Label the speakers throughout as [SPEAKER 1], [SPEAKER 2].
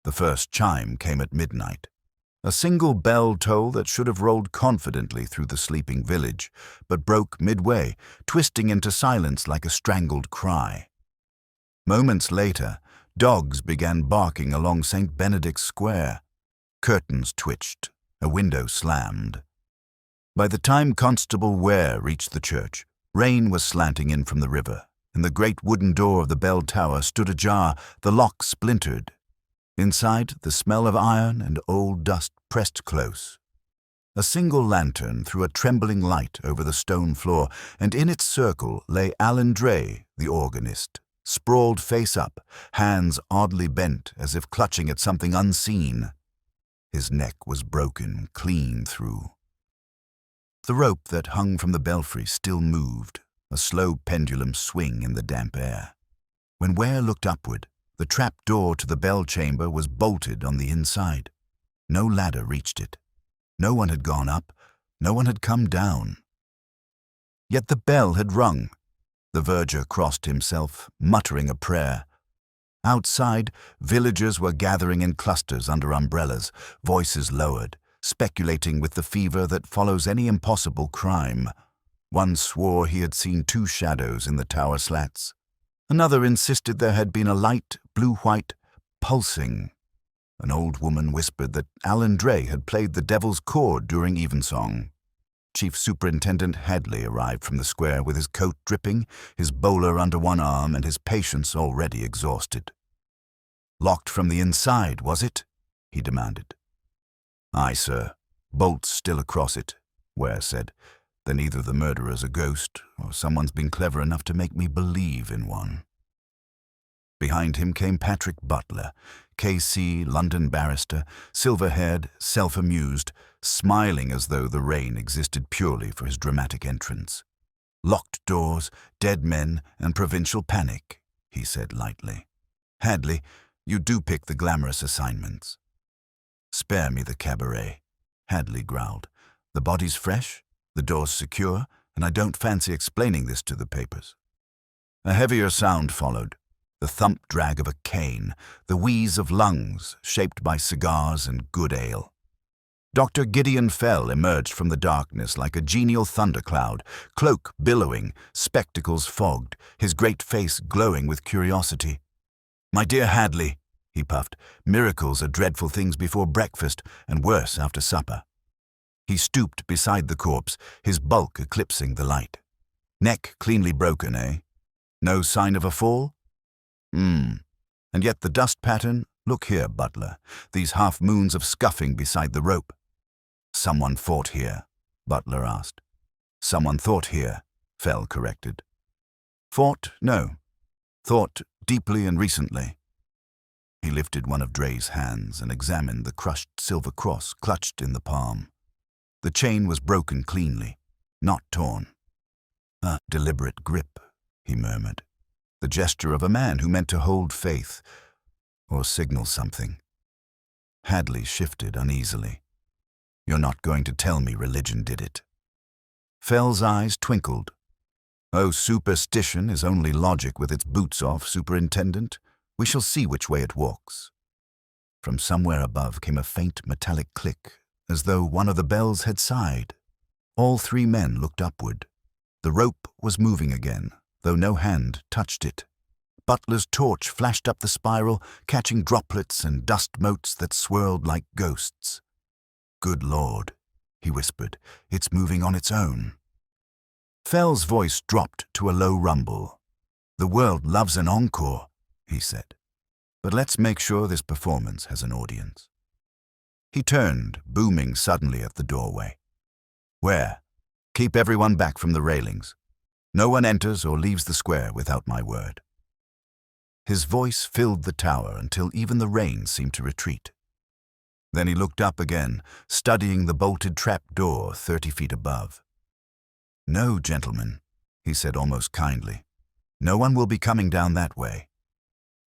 [SPEAKER 1] The first chime came at midnight. A single bell toll that should have rolled confidently through the sleeping village, but broke midway, twisting into silence like a strangled cry. Moments later, dogs began barking along St. Benedict's Square. Curtains twitched, a window slammed. By the time Constable Ware reached the church, rain was slanting in from the river, and the great wooden door of the bell tower stood ajar, the lock splintered. Inside, the smell of iron and old dust pressed close. A single lantern threw a trembling light over the stone floor, and in its circle lay Alan Dray, the organist, sprawled face up, hands oddly bent as if clutching at something unseen. His neck was broken clean through. The rope that hung from the belfry still moved, a slow pendulum swing in the damp air. When Ware looked upward, the trap door to the bell chamber was bolted on the inside. No ladder reached it. No one had gone up. No one had come down. Yet the bell had rung. The verger crossed himself, muttering a prayer. Outside, villagers were gathering in clusters under umbrellas, voices lowered, speculating with the fever that follows any impossible crime. One swore he had seen 2 shadows in the tower slats. Another insisted there had been a light, blue-white, pulsing. An old woman whispered that Alan Dray had played the devil's chord during evensong. Chief Superintendent Hadley arrived from the square with his coat dripping, his bowler under one arm, and his patience already exhausted. "Locked from the inside, was it?" he demanded. "Aye, sir. Bolts still across it," Ware said. "Then either the murderer's a ghost, or someone's been clever enough to make me believe in one." Behind him came Patrick Butler, K.C., London barrister, silver-haired, self-amused, smiling as though the rain existed purely for his dramatic entrance. "Locked doors, dead men, and provincial panic," he said lightly. "Hadley, you do pick the glamorous assignments." "Spare me the cabaret," Hadley growled. "The body's fresh, the door's secure, and I don't fancy explaining this to the papers." A heavier sound followed, the thump-drag of a cane, the wheeze of lungs shaped by cigars and good ale. Dr. Gideon Fell emerged from the darkness like a genial thundercloud, cloak billowing, spectacles fogged, his great face glowing with curiosity. "My dear Hadley," he puffed, "miracles are dreadful things before breakfast and worse after supper." He stooped beside the corpse, his bulk eclipsing the light. "Neck cleanly broken, eh? No sign of a fall?" And yet the dust pattern, look here, Butler, these half-moons of scuffing beside the rope." "Someone fought here?" Butler asked. "Someone thought here," Fell corrected. "Fought? No. Thought deeply and recently." He lifted one of Dray's hands and examined the crushed silver cross clutched in the palm. The chain was broken cleanly, not torn. "A deliberate grip," he murmured. "The gesture of a man who meant to hold faith, or signal something." Hadley shifted uneasily. "You're not going to tell me religion did it?" Fell's eyes twinkled. "Oh, superstition is only logic with its boots off, Superintendent. We shall see which way it walks." From somewhere above came a faint metallic click, as though one of the bells had sighed. All 3 men looked upward. The rope was moving again, though no hand touched it. Butler's torch flashed up the spiral, catching droplets and dust motes that swirled like ghosts. "Good Lord," he whispered, "it's moving on its own." Fell's voice dropped to a low rumble. "The world loves an encore," he said. "But let's make sure this performance has an audience." He turned, booming suddenly at the doorway. "Where? Keep everyone back from the railings. No one enters or leaves the square without my word." His voice filled the tower until even the rain seemed to retreat. Then he looked up again, studying the bolted trap door 30 feet above. "No, gentlemen," he said almost kindly. "No one will be coming down that way."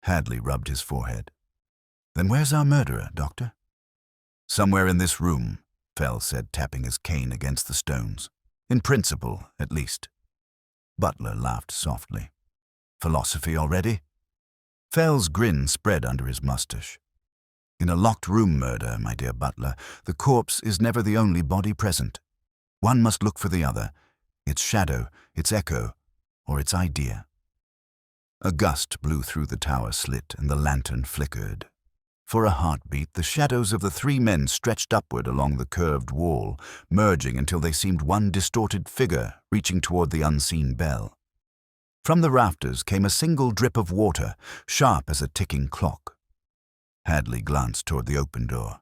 [SPEAKER 1] Hadley rubbed his forehead. "Then where's our murderer, Doctor?" "Somewhere in this room," Fell said, tapping his cane against the stones. "In principle, at least." Butler laughed softly. "Philosophy already?" Fell's grin spread under his mustache. In a locked-room murder, my dear butler, the corpse is never the only body present. One must look for the other, its shadow, its echo, or its idea. A gust blew through the tower slit, and the lantern flickered. For a heartbeat, the shadows of the three men stretched upward along the curved wall, merging until they seemed one distorted figure reaching toward the unseen bell. From the rafters came a single drip of water, sharp as a ticking clock. Hadley glanced toward the open door.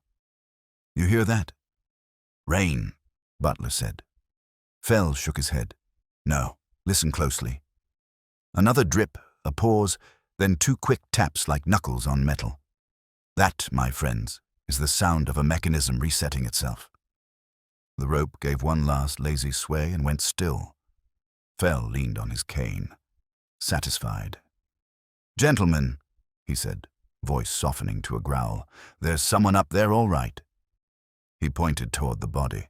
[SPEAKER 1] "You hear that?" "Rain," Butler said. Fell shook his head. "No, listen closely." Another drip, a pause, then two quick taps like knuckles on metal. That, my friends, is the sound of a mechanism resetting itself. The rope gave one last lazy sway and went still. Fell leaned on his cane, satisfied. "Gentlemen," he said, voice softening to a growl, "there's someone up there all right." He pointed toward the body.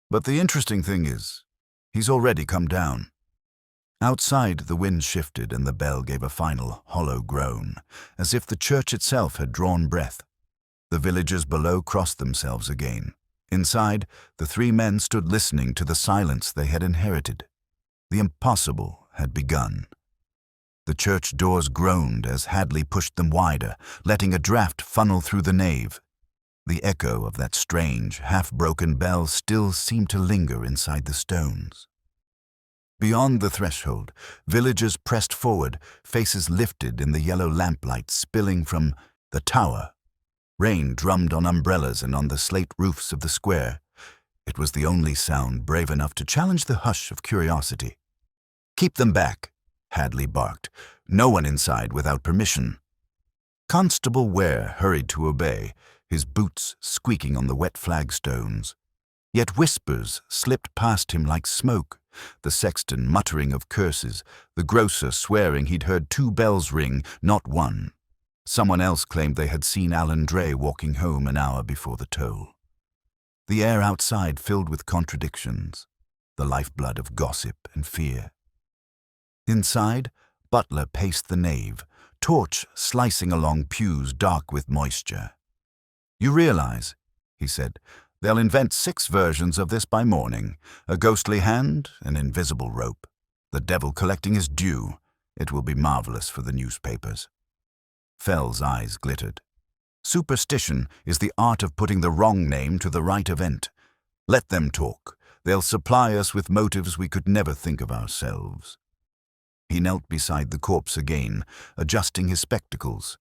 [SPEAKER 1] "But the interesting thing is, he's already come down." Outside, the wind shifted and the bell gave a final hollow groan, as if the church itself had drawn breath. The villagers below crossed themselves again. Inside, the three men stood listening to the silence they had inherited. The impossible had begun. The church doors groaned as Hadley pushed them wider, letting a draught funnel through the nave. The echo of that strange, half-broken bell still seemed to linger inside the stones. Beyond the threshold, villagers pressed forward, faces lifted in the yellow lamplight spilling from the tower. Rain drummed on umbrellas and on the slate roofs of the square. It was the only sound brave enough to challenge the hush of curiosity. "Keep them back," Hadley barked. "No one inside without permission." Constable Ware hurried to obey, his boots squeaking on the wet flagstones. Yet whispers slipped past him like smoke, the sexton muttering of curses, the grocer swearing he'd heard 2 bells ring, not 1. Someone else claimed they had seen Alan Dray walking home an hour before the toll. The air outside filled with contradictions, the lifeblood of gossip and fear. Inside, Butler paced the nave, torch slicing along pews dark with moisture. "You realize," he said, "they'll invent 6 versions of this by morning. A ghostly hand, an invisible rope. The devil collecting his due. It will be marvelous for the newspapers." Fell's eyes glittered. "Superstition is the art of putting the wrong name to the right event. Let them talk. They'll supply us with motives we could never think of ourselves." He knelt beside the corpse again, adjusting his spectacles.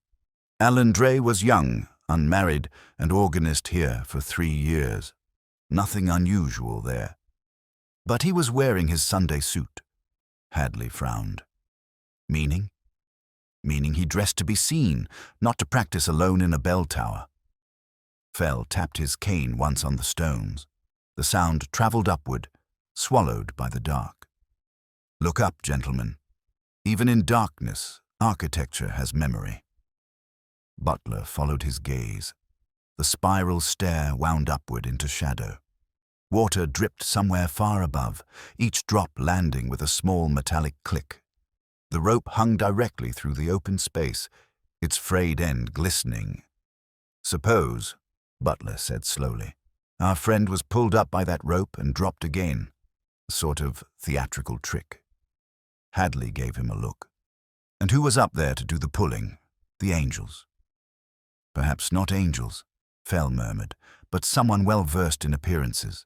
[SPEAKER 1] Alan Dray was young, unmarried, and organist here for 3 years. Nothing unusual there. But he was wearing his Sunday suit. Hadley frowned. Meaning? Meaning he dressed to be seen, not to practice alone in a bell tower. Fell tapped his cane once on the stones. The sound traveled upward, swallowed by the dark. "Look up, gentlemen. Even in darkness, architecture has memory." Butler followed his gaze. The spiral stair wound upward into shadow. Water dripped somewhere far above, each drop landing with a small metallic click. The rope hung directly through the open space, its frayed end glistening. "Suppose," Butler said slowly, "our friend was pulled up by that rope and dropped again. A sort of theatrical trick." Hadley gave him a look. "And who was up there to do the pulling? The angels?" "Perhaps not angels," Fell murmured, "but someone well versed in appearances."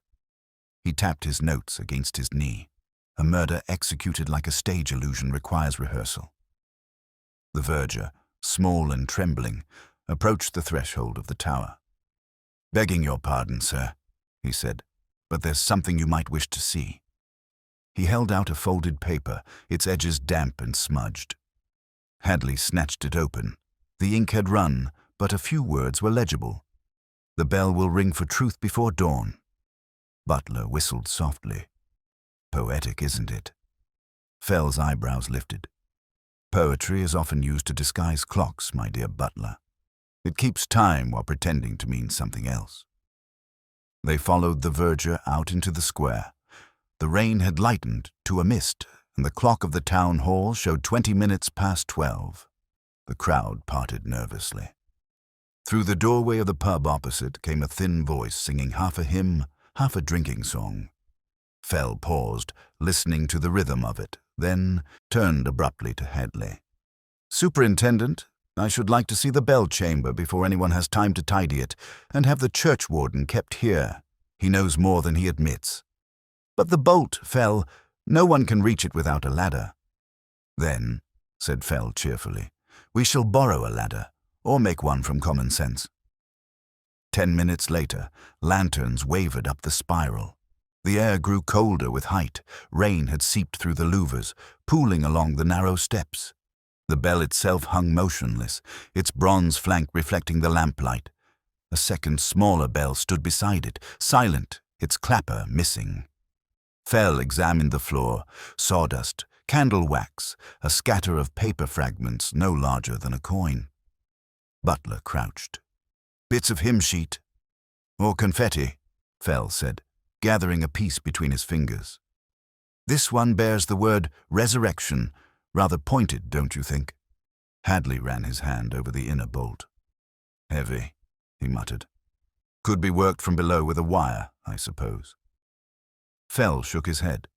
[SPEAKER 1] He tapped his notes against his knee. A murder executed like a stage illusion requires rehearsal. The verger, small and trembling, approached the threshold of the tower. "Begging your pardon, sir," he said, "but there's something you might wish to see." He held out a folded paper, its edges damp and smudged. Hadley snatched it open. The ink had run, but a few words were legible. "The bell will ring for truth before dawn." Butler whistled softly. "Poetic, isn't it?" Fell's eyebrows lifted. "Poetry is often used to disguise clocks, my dear Butler. It keeps time while pretending to mean something else." They followed the verger out into the square. The rain had lightened to a mist, and the clock of the town hall showed 20 minutes past 12. The crowd parted nervously. Through the doorway of the pub opposite came a thin voice singing half a hymn, half a drinking song. Fell paused, listening to the rhythm of it, then turned abruptly to Hadley. "Superintendent, I should like to see the bell chamber before anyone has time to tidy it, and have the churchwarden kept here. He knows more than he admits." "But the bolt, Fell. No one can reach it without a ladder." "Then," said Fell cheerfully, "we shall borrow a ladder, or make one from common sense." 10 minutes later, lanterns wavered up the spiral. The air grew colder with height. Rain had seeped through the louvers, pooling along the narrow steps. The bell itself hung motionless, its bronze flank reflecting the lamplight. A second smaller bell stood beside it, silent, its clapper missing. Fell examined the floor, sawdust, candle wax, a scatter of paper fragments no larger than a coin. Butler crouched. "Bits of hymn sheet." "Or confetti," Fell said, gathering a piece between his fingers. "This one bears the word resurrection, rather pointed, don't you think?" Hadley ran his hand over the inner bolt. "Heavy," he muttered. "Could be worked from below with a wire, I suppose." Fell shook his head.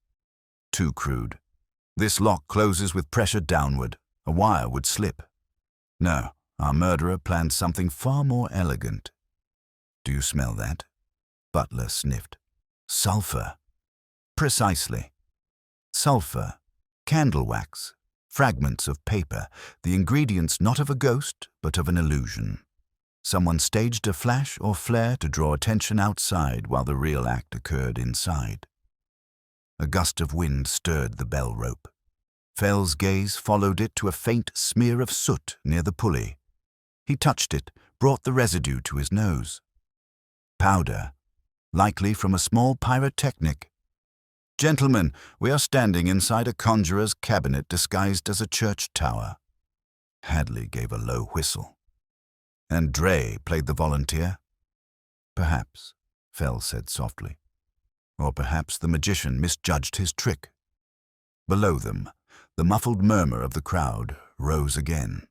[SPEAKER 1] "Too crude. This lock closes with pressure downward. A wire would slip. No, our murderer planned something far more elegant." "Do you smell that?" Butler sniffed. "Sulfur." "Precisely. Sulfur, candle wax, fragments of paper, the ingredients not of a ghost, but of an illusion. Someone staged a flash or flare to draw attention outside while the real act occurred inside." A gust of wind stirred the bell rope. Fell's gaze followed it to a faint smear of soot near the pulley. He touched it, brought the residue to his nose. Powder, likely from a small pyrotechnic. "Gentlemen, we are standing inside a conjurer's cabinet disguised as a church tower." Hadley gave a low whistle. "And Dre played the volunteer?" "Perhaps," Fell said softly. "Or perhaps the magician misjudged his trick." Below them, the muffled murmur of the crowd rose again.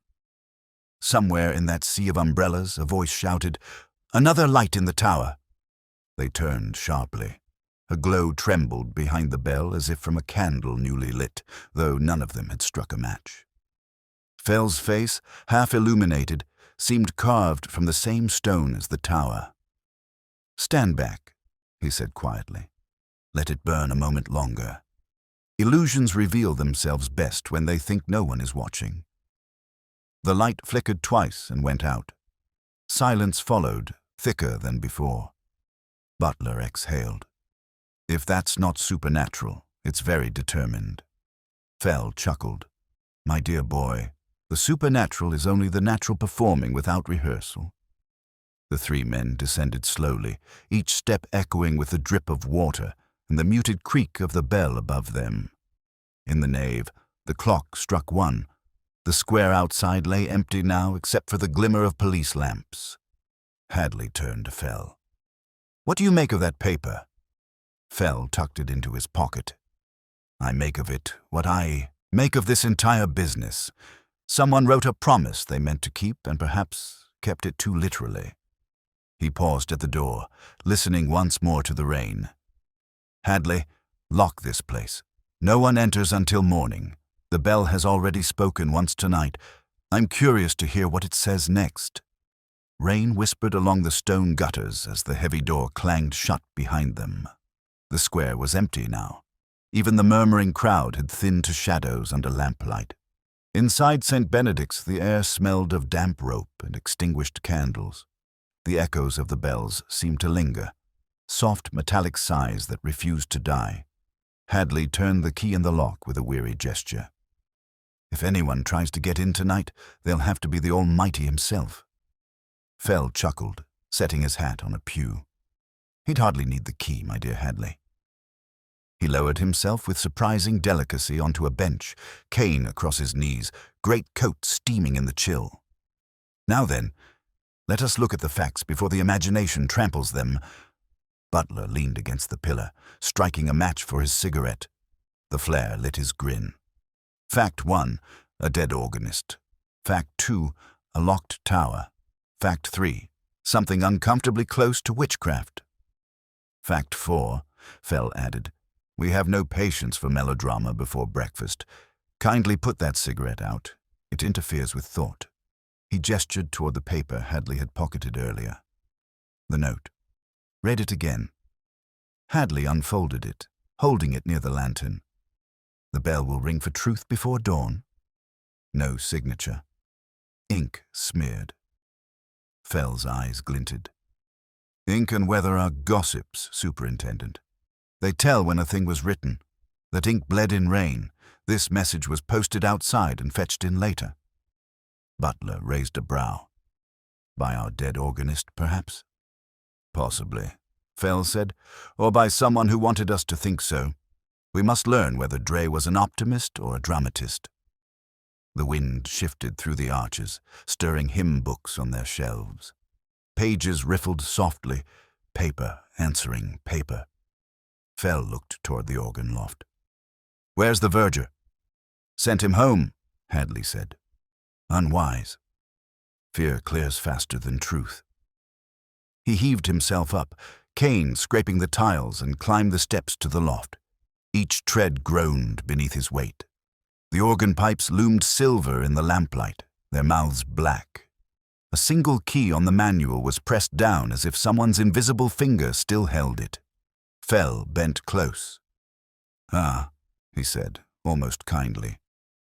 [SPEAKER 1] Somewhere in that sea of umbrellas, a voice shouted, "Another light in the tower!" They turned sharply. A glow trembled behind the bell as if from a candle newly lit, though none of them had struck a match. Fell's face, half illuminated, seemed carved from the same stone as the tower. "Stand back," he said quietly. "Let it burn a moment longer. Illusions reveal themselves best when they think no one is watching." The light flickered twice and went out. Silence followed, thicker than before. Butler exhaled. "If that's not supernatural, it's very determined." Fell chuckled. "My dear boy, the supernatural is only the natural performing without rehearsal." The three men descended slowly, each step echoing with the drip of water and the muted creak of the bell above them. In the nave, the clock struck 1. The square outside lay empty now except for the glimmer of police lamps. Hadley turned to Fell. "What do you make of that paper?" Fell tucked it into his pocket. "I make of it what I make of this entire business. Someone wrote a promise they meant to keep and perhaps kept it too literally." He paused at the door, listening once more to the rain. "Hadley, lock this place. No one enters until morning. The bell has already spoken once tonight. I'm curious to hear what it says next." Rain whispered along the stone gutters as the heavy door clanged shut behind them. The square was empty now. Even the murmuring crowd had thinned to shadows under lamplight. Inside St. Benedict's, the air smelled of damp rope and extinguished candles. The echoes of the bells seemed to linger, soft metallic sighs that refused to die. Hadley turned the key in the lock with a weary gesture. "If anyone tries to get in tonight, they'll have to be the Almighty himself." Fell chuckled, setting his hat on a pew. "He'd hardly need the key, my dear Hadley." He lowered himself with surprising delicacy onto a bench, cane across his knees, great coat steaming in the chill. "Now then, let us look at the facts before the imagination tramples them." Butler leaned against the pillar, striking a match for his cigarette. The flare lit his grin. "Fact 1, a dead organist. Fact 2, a locked tower. Fact 3. Something uncomfortably close to witchcraft. Fact 4, Fell added. We have no patience for melodrama before breakfast. Kindly put that cigarette out. It interferes with thought. He gestured toward the paper Hadley had pocketed earlier. The note. Read it again. Hadley unfolded it, holding it near the lantern. The bell will ring for truth before dawn. No signature. Ink smeared. Fell's eyes glinted. Ink and weather are gossips, Superintendent. They tell when a thing was written. That ink bled in rain. This message was posted outside and fetched in later. Butler raised a brow. By our dead organist, perhaps? Possibly, Fell said, or by someone who wanted us to think so. We must learn whether Dre was an optimist or a dramatist. The wind shifted through the arches, stirring hymn books on their shelves. Pages riffled softly, paper answering paper. Fell looked toward the organ loft. Where's the verger? Sent him home, Hadley said. Unwise. Fear clears faster than truth. He heaved himself up, cane scraping the tiles, and climbed the steps to the loft. Each tread groaned beneath his weight. The organ pipes loomed silver in the lamplight, their mouths black. A single key on the manual was pressed down as if someone's invisible finger still held it. Fell bent close. Ah, he said, almost kindly.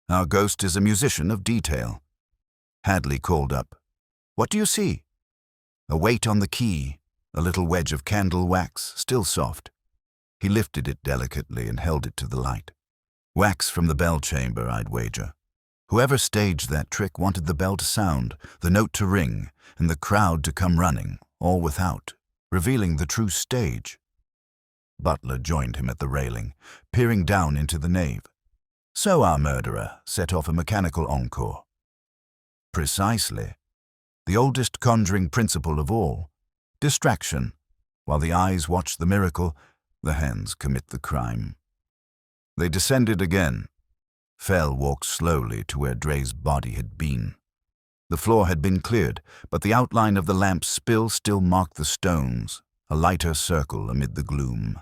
[SPEAKER 1] Our ghost is a musician of detail. Hadley called up. What do you see? A weight on the key, a little wedge of candle wax, still soft. He lifted it delicately and held it to the light. Wax from the bell chamber, I'd wager. Whoever staged that trick wanted the bell to sound, the note to ring, and the crowd to come running, all without, revealing the true stage. Butler joined him at the railing, peering down into the nave. So our murderer set off a mechanical encore. Precisely. The oldest conjuring principle of all. Distraction. While the eyes watch the miracle, the hands commit the crime. They descended again. Fell walked slowly to where Dre's body had been. The floor had been cleared, but the outline of the lamp's spill still marked the stones, a lighter circle amid the gloom.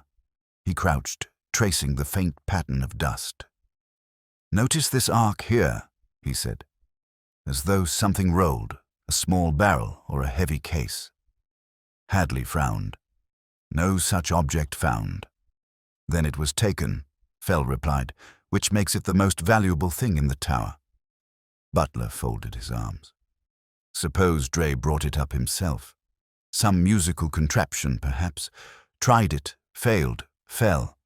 [SPEAKER 1] He crouched, tracing the faint pattern of dust. Notice this arc here, he said, as though something rolled, a small barrel or a heavy case. Hadley frowned. No such object found. Then it was taken, Fell replied, which makes it the most valuable thing in the tower. Butler folded his arms. Suppose Dre brought it up himself. Some musical contraption, perhaps. Tried it, failed, fell.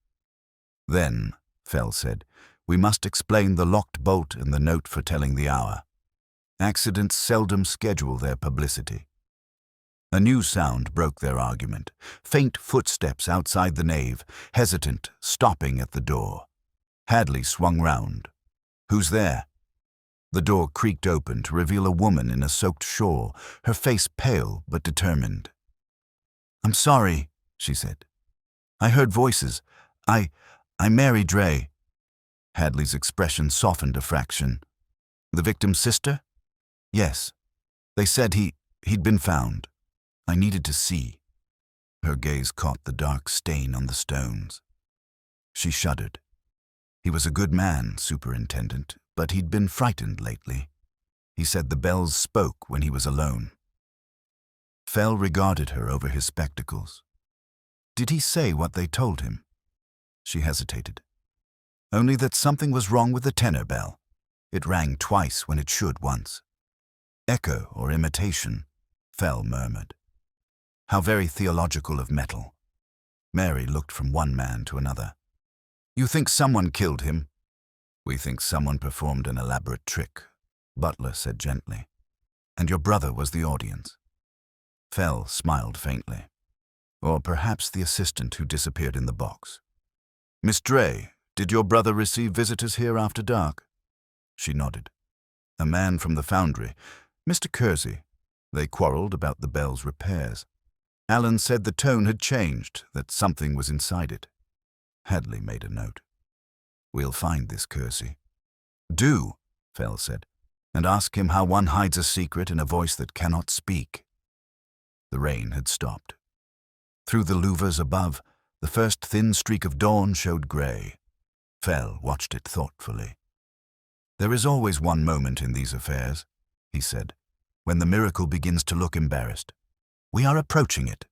[SPEAKER 1] Then, Fell said, we must explain the locked bolt and the note for telling the hour. Accidents seldom schedule their publicity. A new sound broke their argument. Faint footsteps outside the nave, hesitant, stopping at the door. Hadley swung round. Who's there? The door creaked open to reveal a woman in a soaked shawl, her face pale but determined. I'm sorry, she said. I heard voices. I married Dre. Hadley's expression softened a fraction. The victim's sister? Yes. They said he'd been found. I needed to see. Her gaze caught the dark stain on the stones. She shuddered. He was a good man, Superintendent, but he'd been frightened lately. He said the bells spoke when he was alone. Fell regarded her over his spectacles. Did he say what they told him? She hesitated. Only that something was wrong with the tenor bell. It rang twice when it should once. Echo or imitation, Fell murmured. How very theological of metal. Mary looked from one man to another. You think someone killed him? We think someone performed an elaborate trick, Butler said gently. And your brother was the audience. Fell smiled faintly. Or perhaps the assistant who disappeared in the box. Miss Dre, did your brother receive visitors here after dark? She nodded. A man from the foundry, Mr. Kersey. They quarreled about the bell's repairs. Alan said the tone had changed, that something was inside it. Hadley made a note. We'll find this Kersey. Do, Fell said. and ask him how one hides a secret in a voice that cannot speak. The rain had stopped. Through the louvers above, the first thin streak of dawn showed grey. Fell watched it thoughtfully. "There is always one moment in these affairs," he said, "when the miracle begins to look embarrassed. We are approaching it."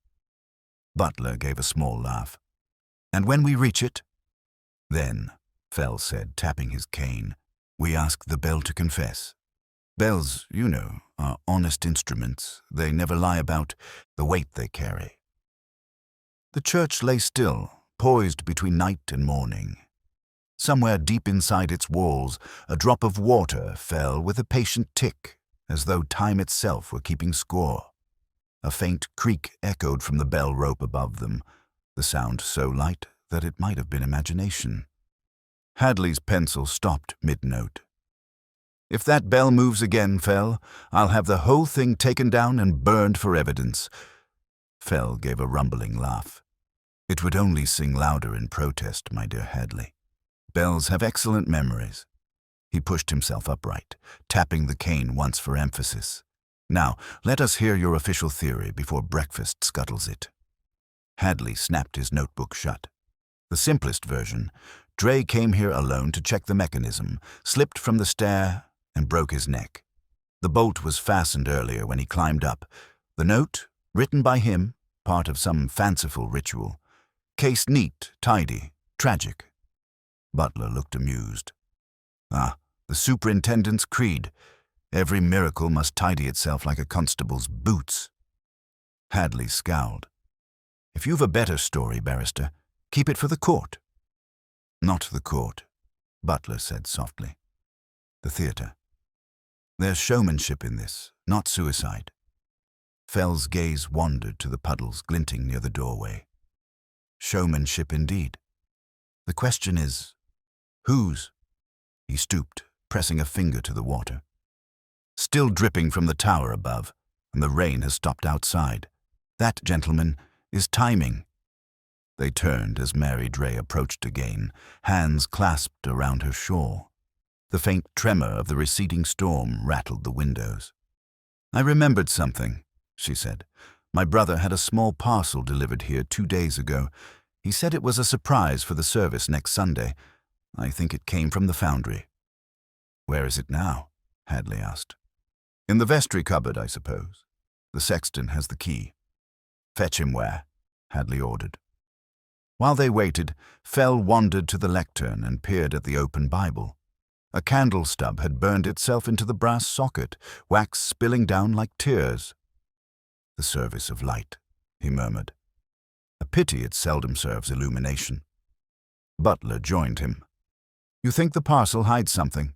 [SPEAKER 1] Butler gave a small laugh. "And when we reach it?" "Then," Fell said, tapping his cane, "we ask the bell to confess. Bells, you know, are honest instruments. They never lie about the weight they carry." The church lay still, poised between night and morning. Somewhere deep inside its walls, a drop of water fell with a patient tick, as though time itself were keeping score. A faint creak echoed from the bell rope above them, the sound so light that it might have been imagination. Hadley's pencil stopped mid-note. "If that bell moves again, Fell, I'll have the whole thing taken down and burned for evidence." Fell gave a rumbling laugh. "It would only sing louder in protest, my dear Hadley. Bells have excellent memories." He pushed himself upright, tapping the cane once for emphasis. "Now, let us hear your official theory before breakfast scuttles it." Hadley snapped his notebook shut. "The simplest version. Dre came here alone to check the mechanism, slipped from the stair, and broke his neck. The bolt was fastened earlier when he climbed up. The note, written by him, part of some fanciful ritual. Case neat, tidy, tragic." Butler looked amused. "Ah, the superintendent's creed. Every miracle must tidy itself like a constable's boots." Hadley scowled. "If you've a better story, barrister, keep it for the court." "Not the court," Butler said softly. "The theatre. There's showmanship in this, not suicide." Fell's gaze wandered to the puddles glinting near the doorway. "Showmanship indeed. The question is, whose?" He stooped, pressing a finger to the water. "Still dripping from the tower above, and the rain has stopped outside. That, gentlemen, is timing." They turned as Mary Dre approached again, hands clasped around her shawl. The faint tremor of the receding storm rattled the windows. "I remembered something," she said. "My brother had a small parcel delivered here 2 days ago. He said it was a surprise for the service next Sunday. I think it came from the foundry." "Where is it now?" Hadley asked. "In the vestry cupboard, I suppose. The sexton has the key." "Fetch him where?" Hadley ordered. While they waited, Fell wandered to the lectern and peered at the open Bible. A candle stub had burned itself into the brass socket, wax spilling down like tears. "The service of light," he murmured. "A pity it seldom serves illumination." Butler joined him. "You think the parcel hides something?"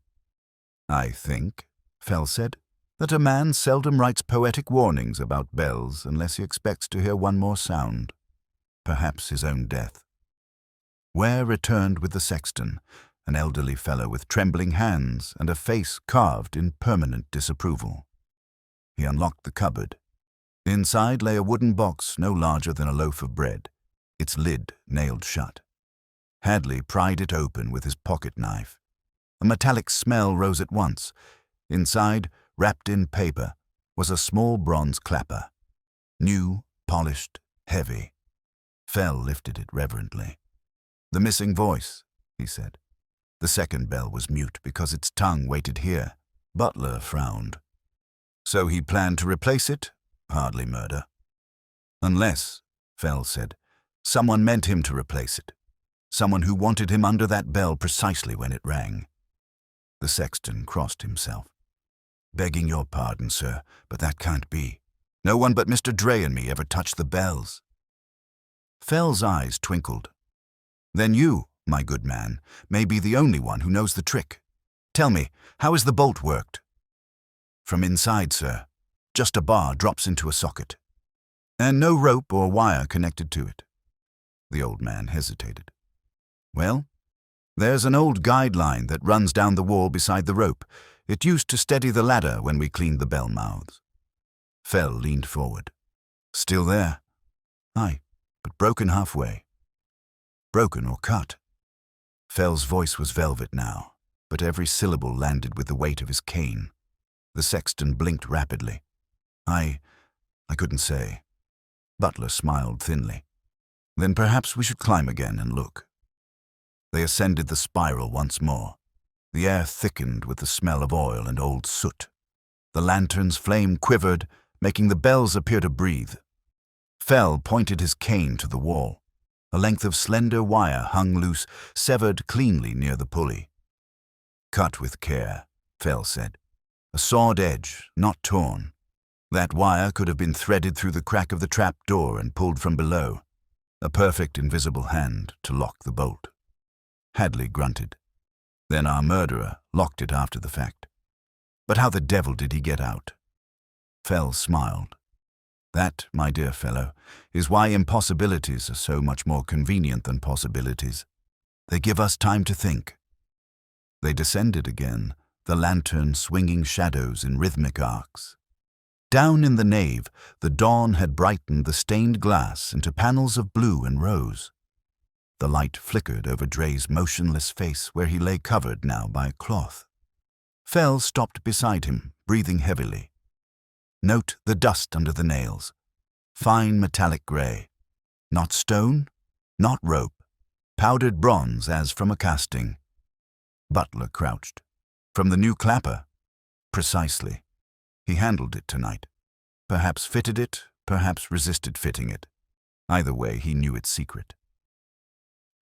[SPEAKER 1] "I think," Fell said, "that a man seldom writes poetic warnings about bells unless he expects to hear one more sound. Perhaps his own death." Ware returned with the sexton, an elderly fellow with trembling hands and a face carved in permanent disapproval. He unlocked the cupboard. Inside lay a wooden box no larger than a loaf of bread, its lid nailed shut. Hadley pried it open with his pocket knife. A metallic smell rose at once. Inside, wrapped in paper, was a small bronze clapper. New, polished, heavy. Fell lifted it reverently. "The missing voice," he said. The second bell was mute because its tongue waited here. Butler frowned. "So he planned to replace it? Hardly murder." "Unless," Fell said, "someone meant him to replace it. Someone who wanted him under that bell precisely when it rang." The sexton crossed himself. "Begging your pardon, sir, but that can't be. No one but Mr. Dre and me ever touched the bells." Fell's eyes twinkled. "Then you, my good man, may be the only one who knows the trick. Tell me, how is the bolt worked?" "From inside, sir. Just a bar drops into a socket. And no rope or wire connected to it." The old man hesitated. "Well, there's an old guideline that runs down the wall beside the rope. It used to steady the ladder when we cleaned the bell mouths." Fell leaned forward. "Still there?" "Aye, but broken halfway." "Broken or cut?" Fell's voice was velvet now, but every syllable landed with the weight of his cane. The sexton blinked rapidly. I couldn't say. Butler smiled thinly. Then perhaps we should climb again and look. They ascended the spiral once more. The air thickened with the smell of oil and old soot. The lantern's flame quivered, making the bells appear to breathe. Fell pointed his cane to the wall. A length of slender wire hung loose, severed cleanly near the pulley. "Cut with care," Fell said. "A sawed edge, not torn. That wire could have been threaded through the crack of the trap door and pulled from below. A perfect invisible hand to lock the bolt." Hadley grunted. "Then our murderer locked it after the fact. But how the devil did he get out?" Fell smiled. "That, my dear fellow, is why impossibilities are so much more convenient than possibilities. They give us time to think." They descended again, the lantern swinging shadows in rhythmic arcs. Down in the nave, the dawn had brightened the stained glass into panels of blue and rose. The light flickered over Dre's motionless face where he lay covered now by a cloth. Fell stopped beside him, breathing heavily. "Note the dust under the nails. Fine metallic grey. Not stone, not rope. Powdered bronze as from a casting." Butler crouched. "From the new clapper?" "Precisely. He handled it tonight. Perhaps fitted it, perhaps resisted fitting it. Either way, he knew its secret."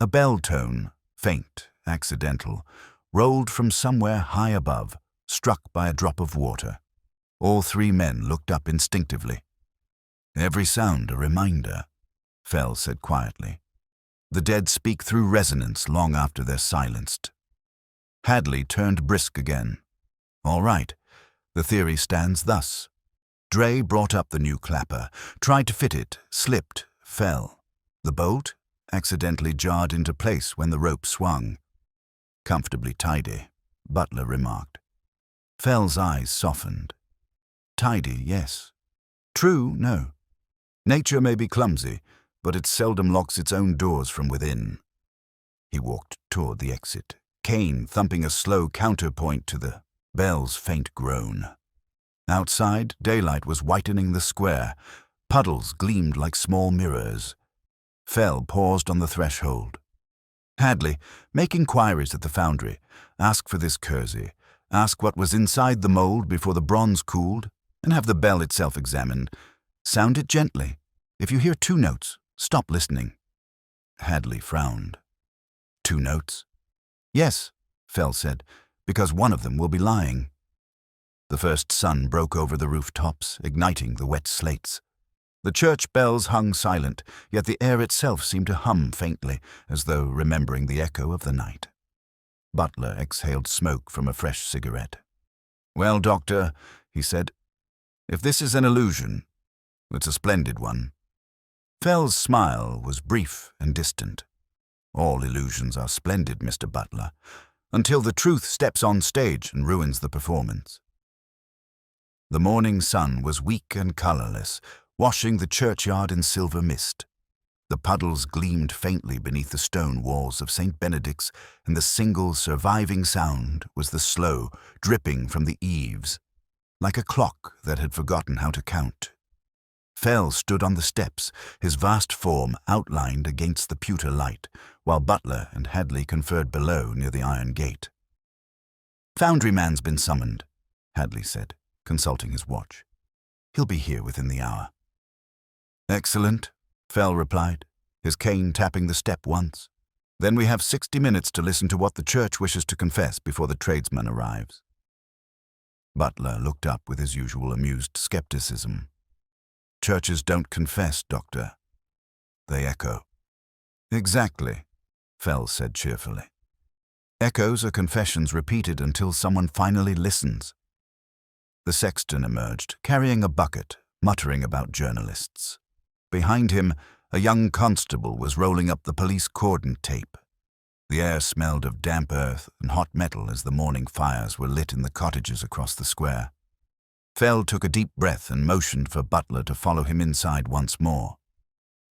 [SPEAKER 1] A bell tone, faint, accidental, rolled from somewhere high above, struck by a drop of water. All three men looked up instinctively. "Every sound a reminder," Fell said quietly. "The dead speak through resonance long after they're silenced." Hadley turned brisk again. "All right. The theory stands thus. Dre brought up the new clapper, tried to fit it, slipped, fell. The bolt accidentally jarred into place when the rope swung. Comfortably tidy," Butler remarked. Fell's eyes softened. "Tidy, yes. True, no. Nature may be clumsy, but it seldom locks its own doors from within." He walked toward the exit, cane thumping a slow counterpoint to the bell's faint groan. Outside, daylight was whitening the square. Puddles gleamed like small mirrors. Fell paused on the threshold. "Hadley, make inquiries at the foundry. Ask for this kersey. Ask what was inside the mold before the bronze cooled, and have the bell itself examined. Sound it gently. If you hear 2 notes, stop listening." Hadley frowned. 2 notes? "Yes," Fell said, "because one of them will be lying." The first sun broke over the rooftops, igniting the wet slates. The church bells hung silent, yet the air itself seemed to hum faintly, as though remembering the echo of the night. Butler exhaled smoke from a fresh cigarette. "Well, Doctor," he said, "if this is an illusion, it's a splendid one." Fell's smile was brief and distant. "All illusions are splendid, Mr. Butler, until the truth steps on stage and ruins the performance." The morning sun was weak and colourless, washing the churchyard in silver mist. The puddles gleamed faintly beneath the stone walls of St. Benedict's, and the single surviving sound was the slow dripping from the eaves, like a clock that had forgotten how to count. Fell stood on the steps, his vast form outlined against the pewter light, while Butler and Hadley conferred below near the iron gate. "Foundryman's been summoned," Hadley said, consulting his watch. "He'll be here within the hour." "Excellent," Fell replied, his cane tapping the step once. "Then we have 60 minutes to listen to what the church wishes to confess before the tradesman arrives." Butler looked up with his usual amused skepticism. "Churches don't confess, Doctor. They echo." "Exactly," Fell said cheerfully. "Echoes are confessions repeated until someone finally listens." The sexton emerged, carrying a bucket, muttering about journalists. Behind him, a young constable was rolling up the police cordon tape. The air smelled of damp earth and hot metal as the morning fires were lit in the cottages across the square. Fell took a deep breath and motioned for Butler to follow him inside once more.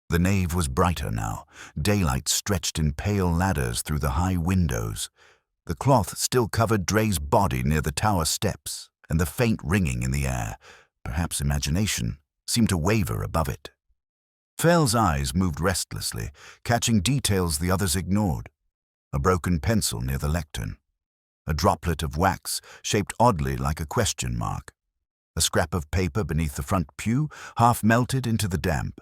[SPEAKER 1] The nave was brighter now. Daylight stretched in pale ladders through the high windows. The cloth still covered Dre's body near the tower steps, and the faint ringing in the air, perhaps imagination, seemed to waver above it. Fell's eyes moved restlessly, catching details the others ignored. A broken pencil near the lectern. A droplet of wax shaped oddly like a question mark. A scrap of paper beneath the front pew, half melted into the damp.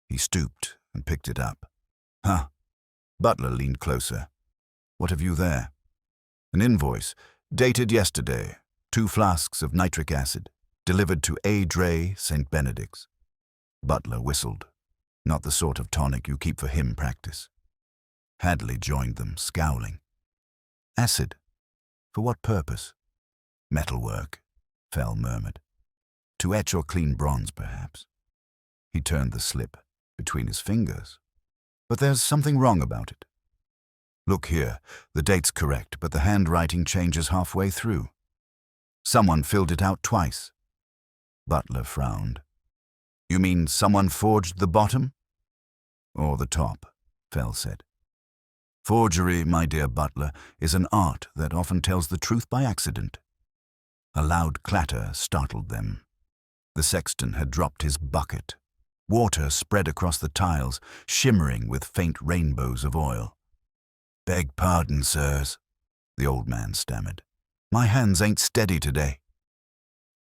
[SPEAKER 1] He stooped and picked it up. Huh. Butler leaned closer. What have you there? An invoice, dated yesterday. 2 flasks of nitric acid, delivered to A. Dre, St. Benedict's. Butler whistled. Not the sort of tonic you keep for hymn practice. Hadley joined them, scowling. Acid? For what purpose? Metalwork, Fell murmured. To etch or clean bronze, perhaps. He turned the slip between his fingers. But there's something wrong about it. Look here, the date's correct, but the handwriting changes halfway through. Someone filled it out twice. Butler frowned. You mean someone forged the bottom? Or the top, Fell said. Forgery, my dear Butler, is an art that often tells the truth by accident. A loud clatter startled them. The sexton had dropped his bucket. Water spread across the tiles, shimmering with faint rainbows of oil. Beg pardon, sirs, the old man stammered. My hands ain't steady today.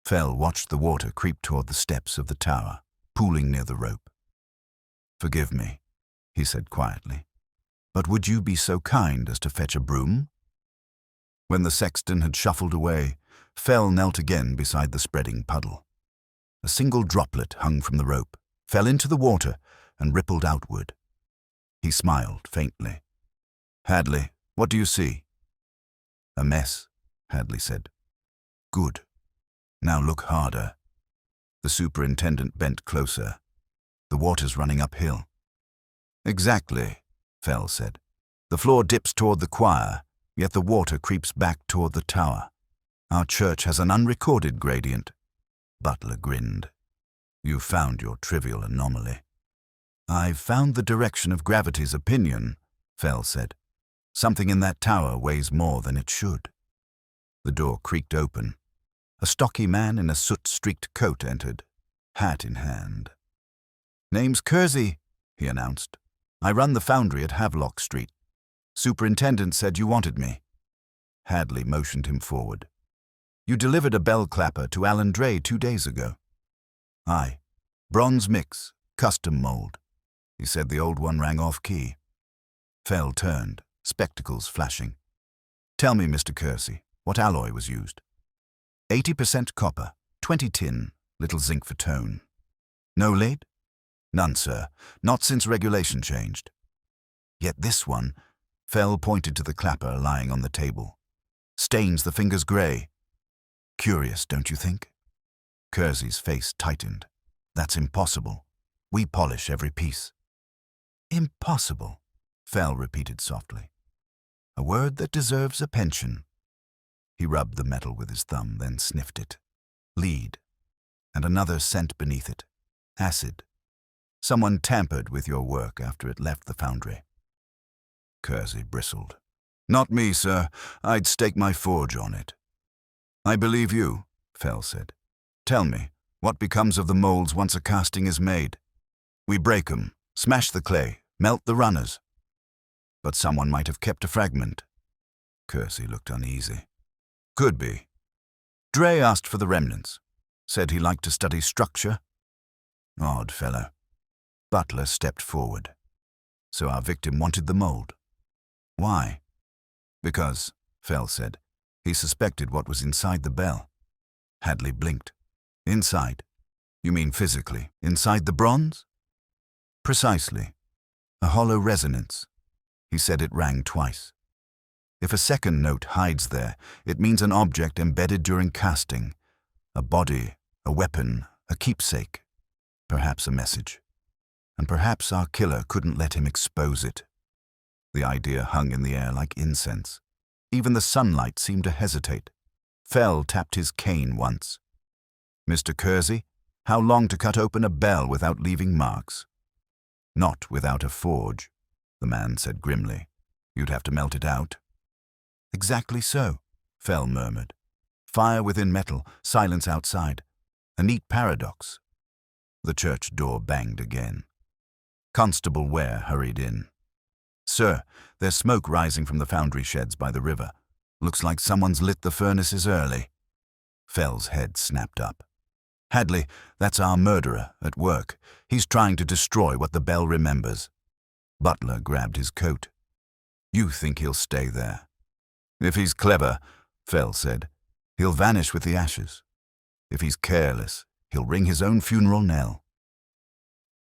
[SPEAKER 1] Fell watched the water creep toward the steps of the tower, pooling near the rope. Forgive me, he said quietly, but would you be so kind as to fetch a broom? When the sexton had shuffled away, Fell knelt again beside the spreading puddle. A single droplet hung from the rope, fell into the water, and rippled outward. He smiled faintly. Hadley, what do you see? A mess, Hadley said. Good. Now look harder. The superintendent bent closer. The water's running uphill. Exactly, Fell said. The floor dips toward the choir, yet the water creeps back toward the tower. Our church has an unrecorded gradient. Butler grinned. You found your trivial anomaly. I've found the direction of gravity's opinion, Fell said. Something in that tower weighs more than it should. The door creaked open. A stocky man in a soot-streaked coat entered, hat in hand. Name's Kersey, he announced. I run the foundry at Havelock Street. Superintendent said you wanted me. Hadley motioned him forward. You delivered a bell clapper to Alan Dre 2 days ago. Aye. Bronze mix, custom mold. He said the old one rang off-key. Fell turned, spectacles flashing. Tell me, Mr. Kersey, what alloy was used? 80% copper, 20 tin, little zinc for tone. No lead? None, sir. Not since regulation changed. Yet this one, Fell pointed to the clapper lying on the table. Stains the fingers grey. Curious, don't you think? Kersey's face tightened. That's impossible. We polish every piece. Impossible, Fell repeated softly. A word that deserves a pension. He rubbed the metal with his thumb, then sniffed it. Lead. And another scent beneath it. Acid. Someone tampered with your work after it left the foundry. Kersey bristled. Not me, sir. I'd stake my forge on it. I believe you, Fell said. Tell me, what becomes of the molds once a casting is made? We break 'em, smash the clay, melt the runners. But someone might have kept a fragment. Kersey looked uneasy. Could be. Dre asked for the remnants. Said he liked to study structure. Odd fellow. Butler stepped forward. So our victim wanted the mold. Why? Because, Fell said, he suspected what was inside the bell. Hadley blinked. Inside? You mean physically? Inside the bronze? Precisely. A hollow resonance. He said it rang twice. If a second note hides there, it means an object embedded during casting. A body, a weapon, a keepsake. Perhaps a message. And perhaps our killer couldn't let him expose it. The idea hung in the air like incense. Even the sunlight seemed to hesitate. Fell tapped his cane once. Mr. Kersey, how long to cut open a bell without leaving marks? Not without a forge, the man said grimly. You'd have to melt it out. Exactly so, Fell murmured. Fire within metal, silence outside. A neat paradox. The church door banged again. Constable Ware hurried in. "Sir, there's smoke rising from the foundry sheds by the river. Looks like someone's lit the furnaces early." Fell's head snapped up. "Hadley, that's our murderer, at work. He's trying to destroy what the bell remembers." Butler grabbed his coat. "You think he'll stay there?" "If he's clever," Fell said, "he'll vanish with the ashes. If he's careless, he'll ring his own funeral knell."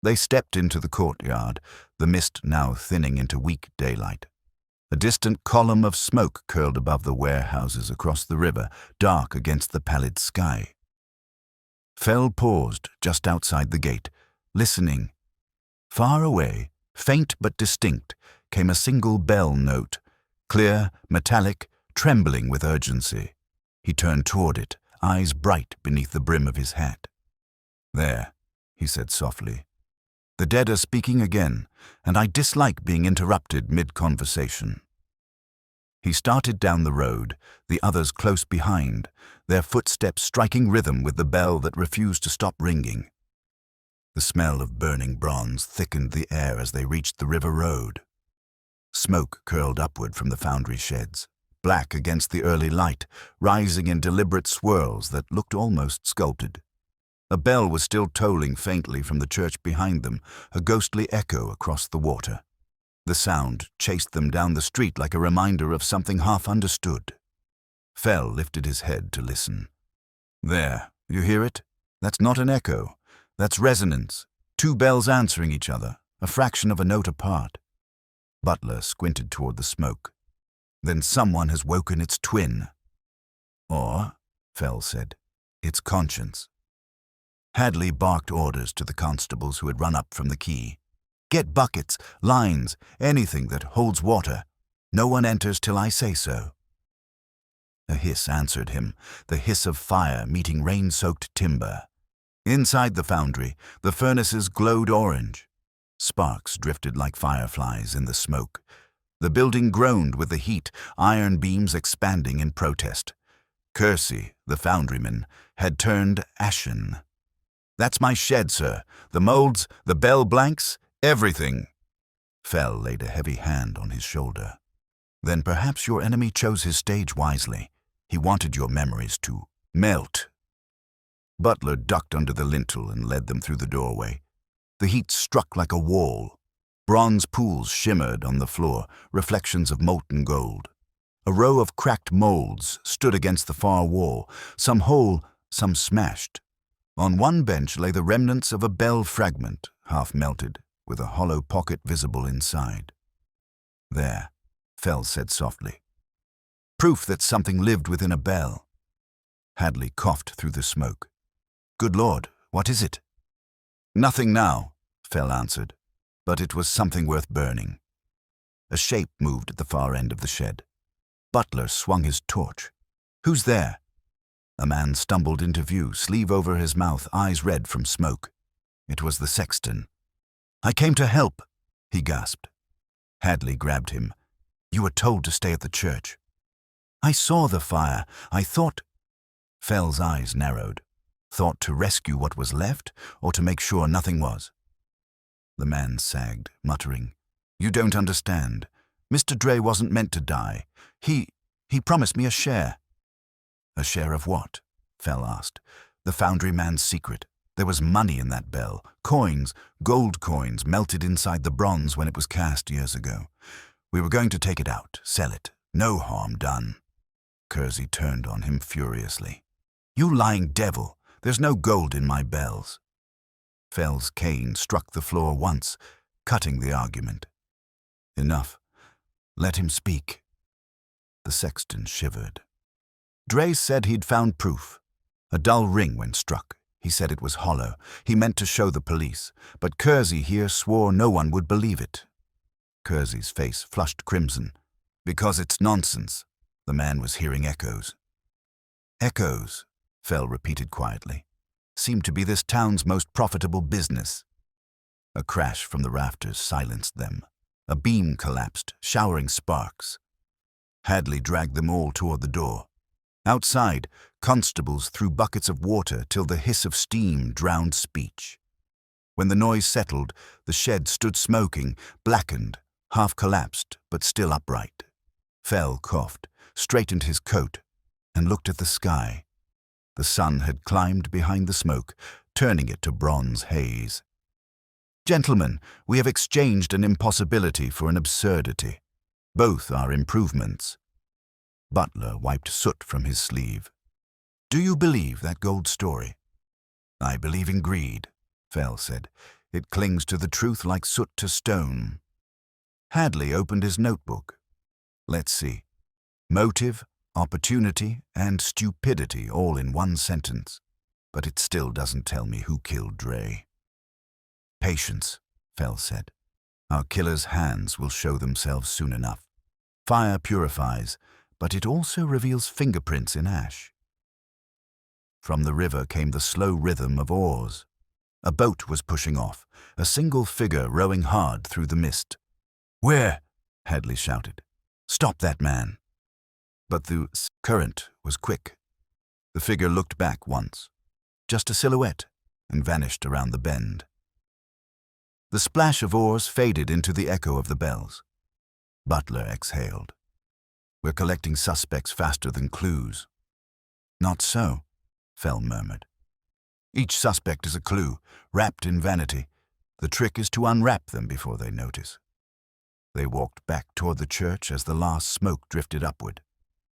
[SPEAKER 1] They stepped into the courtyard, the mist now thinning into weak daylight. A distant column of smoke curled above the warehouses across the river, dark against the pallid sky. Fell paused just outside the gate, listening. Far away, faint but distinct, came a single bell note, clear, metallic, trembling with urgency. He turned toward it, eyes bright beneath the brim of his hat. "There," he said softly. "The dead are speaking again, and I dislike being interrupted mid-conversation." He started down the road, the others close behind, their footsteps striking rhythm with the bell that refused to stop ringing. The smell of burning bronze thickened the air as they reached the river road. Smoke curled upward from the foundry sheds, black against the early light, rising in deliberate swirls that looked almost sculpted. A bell was still tolling faintly from the church behind them, a ghostly echo across the water. The sound chased them down the street like a reminder of something half understood. Fell lifted his head to listen. "There, you hear it? That's not an echo. That's resonance. Two bells answering each other, a fraction of a note apart." Butler squinted toward the smoke. "Then someone has woken its twin." "Or," Fell said, "its conscience." Hadley barked orders to the constables who had run up from the quay. "Get buckets, lines, anything that holds water. No one enters till I say so." A hiss answered him, the hiss of fire meeting rain-soaked timber. Inside the foundry, the furnaces glowed orange. Sparks drifted like fireflies in the smoke. The building groaned with the heat, iron beams expanding in protest. Kersey, the foundryman, had turned ashen. "That's my shed, sir. The molds, the bell blanks, everything." Fell laid a heavy hand on his shoulder. "Then perhaps your enemy chose his stage wisely. He wanted your memories to melt." Butler ducked under the lintel and led them through the doorway. The heat struck like a wall. Bronze pools shimmered on the floor, reflections of molten gold. A row of cracked molds stood against the far wall, some whole, some smashed. On one bench lay the remnants of a bell fragment, half melted, with a hollow pocket visible inside. "There," Fell said softly. "Proof that something lived within a bell." Hadley coughed through the smoke. "Good Lord, what is it?" "Nothing now," Fell answered, "but it was something worth burning." A shape moved at the far end of the shed. Butler swung his torch. "Who's there?" A man stumbled into view, sleeve over his mouth, eyes red from smoke. It was the sexton. "I came to help," he gasped. Hadley grabbed him. "You were told to stay at the church." "I saw the fire. I thought—" Fell's eyes narrowed. Thought to rescue what was left, or to make sure nothing was? The man sagged, muttering, "You don't understand. Mr. Dre wasn't meant to die. He promised me a share." "A share of what?" Fell asked. "The foundry man's secret. There was money in that bell. Coins, gold coins, melted inside the bronze when it was cast years ago. We were going to take it out, sell it. No harm done." Kersey turned on him furiously. "You lying devil! There's no gold in my bells." Fell's cane struck the floor once, cutting the argument. "Enough. Let him speak." The sexton shivered. "Dre said he'd found proof. A dull ring when struck. He said it was hollow. He meant to show the police. But Kersey here swore no one would believe it." Kersey's face flushed crimson. "Because it's nonsense." The man was hearing echoes. "Echoes," Fell repeated quietly, "seem to be this town's most profitable business." A crash from the rafters silenced them. A beam collapsed, showering sparks. Hadley dragged them all toward the door. Outside, constables threw buckets of water till the hiss of steam drowned speech. When the noise settled, the shed stood smoking, blackened, half collapsed, but still upright. Fell coughed, straightened his coat, and looked at the sky. The sun had climbed behind the smoke, turning it to bronze haze. "Gentlemen, we have exchanged an impossibility for an absurdity. Both are improvements." Butler wiped soot from his sleeve. "Do you believe that gold story?" "I believe in greed," Fell said. "It clings to the truth like soot to stone." Hadley opened his notebook. "Let's see. Motive, opportunity, and stupidity all in one sentence. But it still doesn't tell me who killed Dre." "Patience," Fell said. "Our killer's hands will show themselves soon enough. Fire purifies, but it also reveals fingerprints in ash." From the river came the slow rhythm of oars. A boat was pushing off, a single figure rowing hard through the mist. "Where?" Hadley shouted. "Stop that man." But the current was quick. The figure looked back once, just a silhouette, and vanished around the bend. The splash of oars faded into the echo of the bells. Butler exhaled. "We're collecting suspects faster than clues." "Not so," Fell murmured. "Each suspect is a clue, wrapped in vanity. The trick is to unwrap them before they notice." They walked back toward the church as the last smoke drifted upward.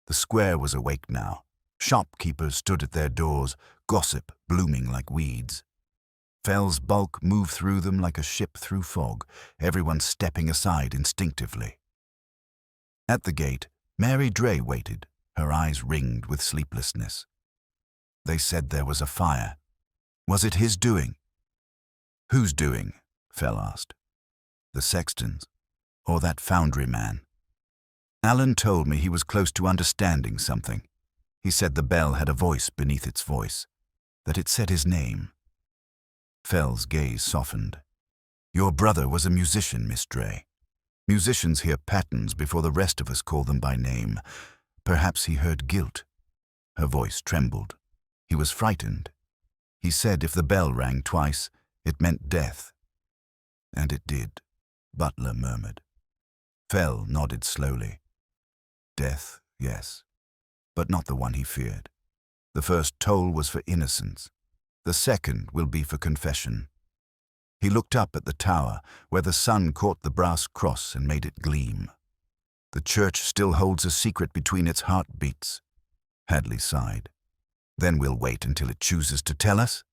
[SPEAKER 1] The square was awake now. Shopkeepers stood at their doors, gossip blooming like weeds. Fell's bulk moved through them like a ship through fog, everyone stepping aside instinctively. At the gate, Mary Dre waited, her eyes ringed with sleeplessness. They said there was a fire. Was it his doing? "Whose doing?" Fell asked. "The sexton's, or that foundry man." "Alan told me he was close to understanding something. He said the bell had a voice beneath its voice, that it said his name." Fell's gaze softened. "Your brother was a musician, Miss Dre. Musicians hear patterns before the rest of us call them by name. Perhaps he heard guilt." Her voice trembled. He was frightened. He said if the bell rang twice, it meant death. "And it did," Butler murmured. Fell nodded slowly. "Death, yes, but not the one he feared. The first toll was for innocence. The second will be for confession." He looked up at the tower, where the sun caught the brass cross and made it gleam. "The church still holds a secret between its heartbeats." Hadley sighed. "Then we'll wait until it chooses to tell us?"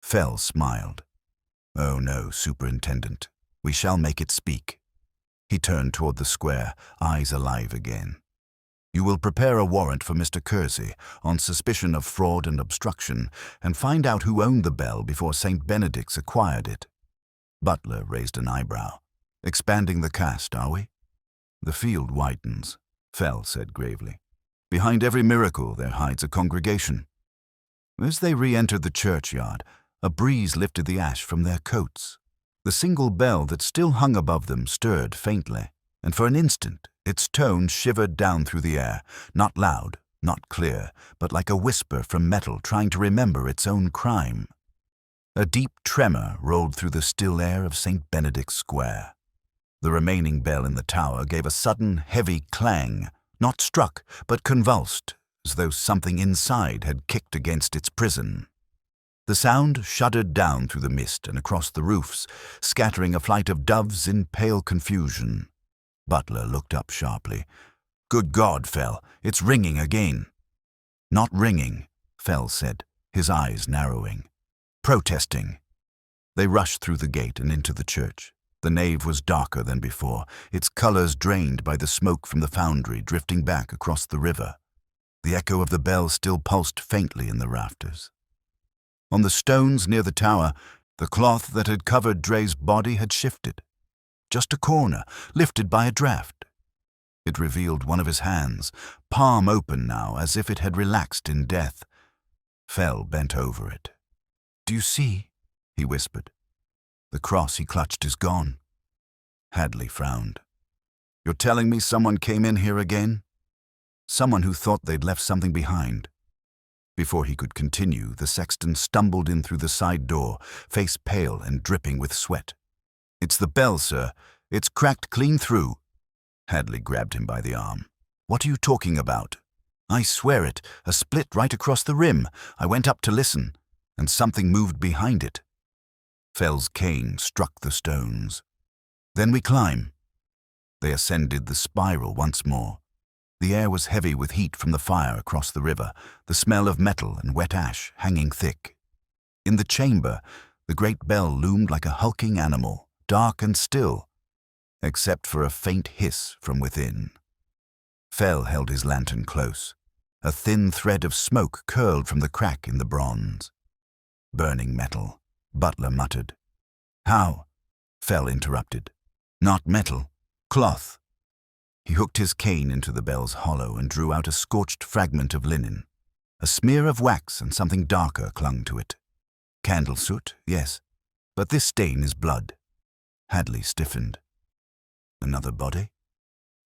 [SPEAKER 1] Fell smiled. "Oh no, Superintendent. We shall make it speak." He turned toward the square, eyes alive again. "You will prepare a warrant for Mr. Kersey on suspicion of fraud and obstruction, and find out who owned the bell before St. Benedict's acquired it." Butler raised an eyebrow. "Expanding the cast, are we?" "The field widens," Fell said gravely. "Behind every miracle there hides a congregation." As they re-entered the churchyard, a breeze lifted the ash from their coats. The single bell that still hung above them stirred faintly, and for an instant its tone shivered down through the air, not loud, not clear, but like a whisper from metal trying to remember its own crime. A deep tremor rolled through the still air of St. Benedict's Square. The remaining bell in the tower gave a sudden, heavy clang, not struck, but convulsed, as though something inside had kicked against its prison. The sound shuddered down through the mist and across the roofs, scattering a flight of doves in pale confusion. Butler looked up sharply. "Good God, Fell, it's ringing again." "Not ringing," Fell said, his eyes narrowing. "Protesting." They rushed through the gate and into the church. The nave was darker than before, its colors drained by the smoke from the foundry drifting back across the river. The echo of the bell still pulsed faintly in the rafters. On the stones near the tower, the cloth that had covered Dre's body had shifted. Just a corner, lifted by a draft. It revealed one of his hands, palm open now, as if it had relaxed in death. Fell bent over it. "Do you see?" he whispered. "The cross he clutched is gone." Hadley frowned. "You're telling me someone came in here again?" Someone who thought they'd left something behind. Before he could continue, the sexton stumbled in through the side door, face pale and dripping with sweat. "It's the bell, sir. It's cracked clean through." Hadley grabbed him by the arm. "What are you talking about?" "I swear it, a split right across the rim. I went up to listen, and something moved behind it." Fell's cane struck the stones. "Then we climb." They ascended the spiral once more. The air was heavy with heat from the fire across the river, the smell of metal and wet ash hanging thick. In the chamber, the great bell loomed like a hulking animal, dark and still, except for a faint hiss from within. Fell held his lantern close. A thin thread of smoke curled from the crack in the bronze. "Burning metal," Butler muttered. "How?" Fell interrupted. "Not metal. Cloth." He hooked his cane into the bell's hollow and drew out a scorched fragment of linen. A smear of wax and something darker clung to it. "Candle soot, yes, but this stain is blood." Hadley stiffened. "Another body?"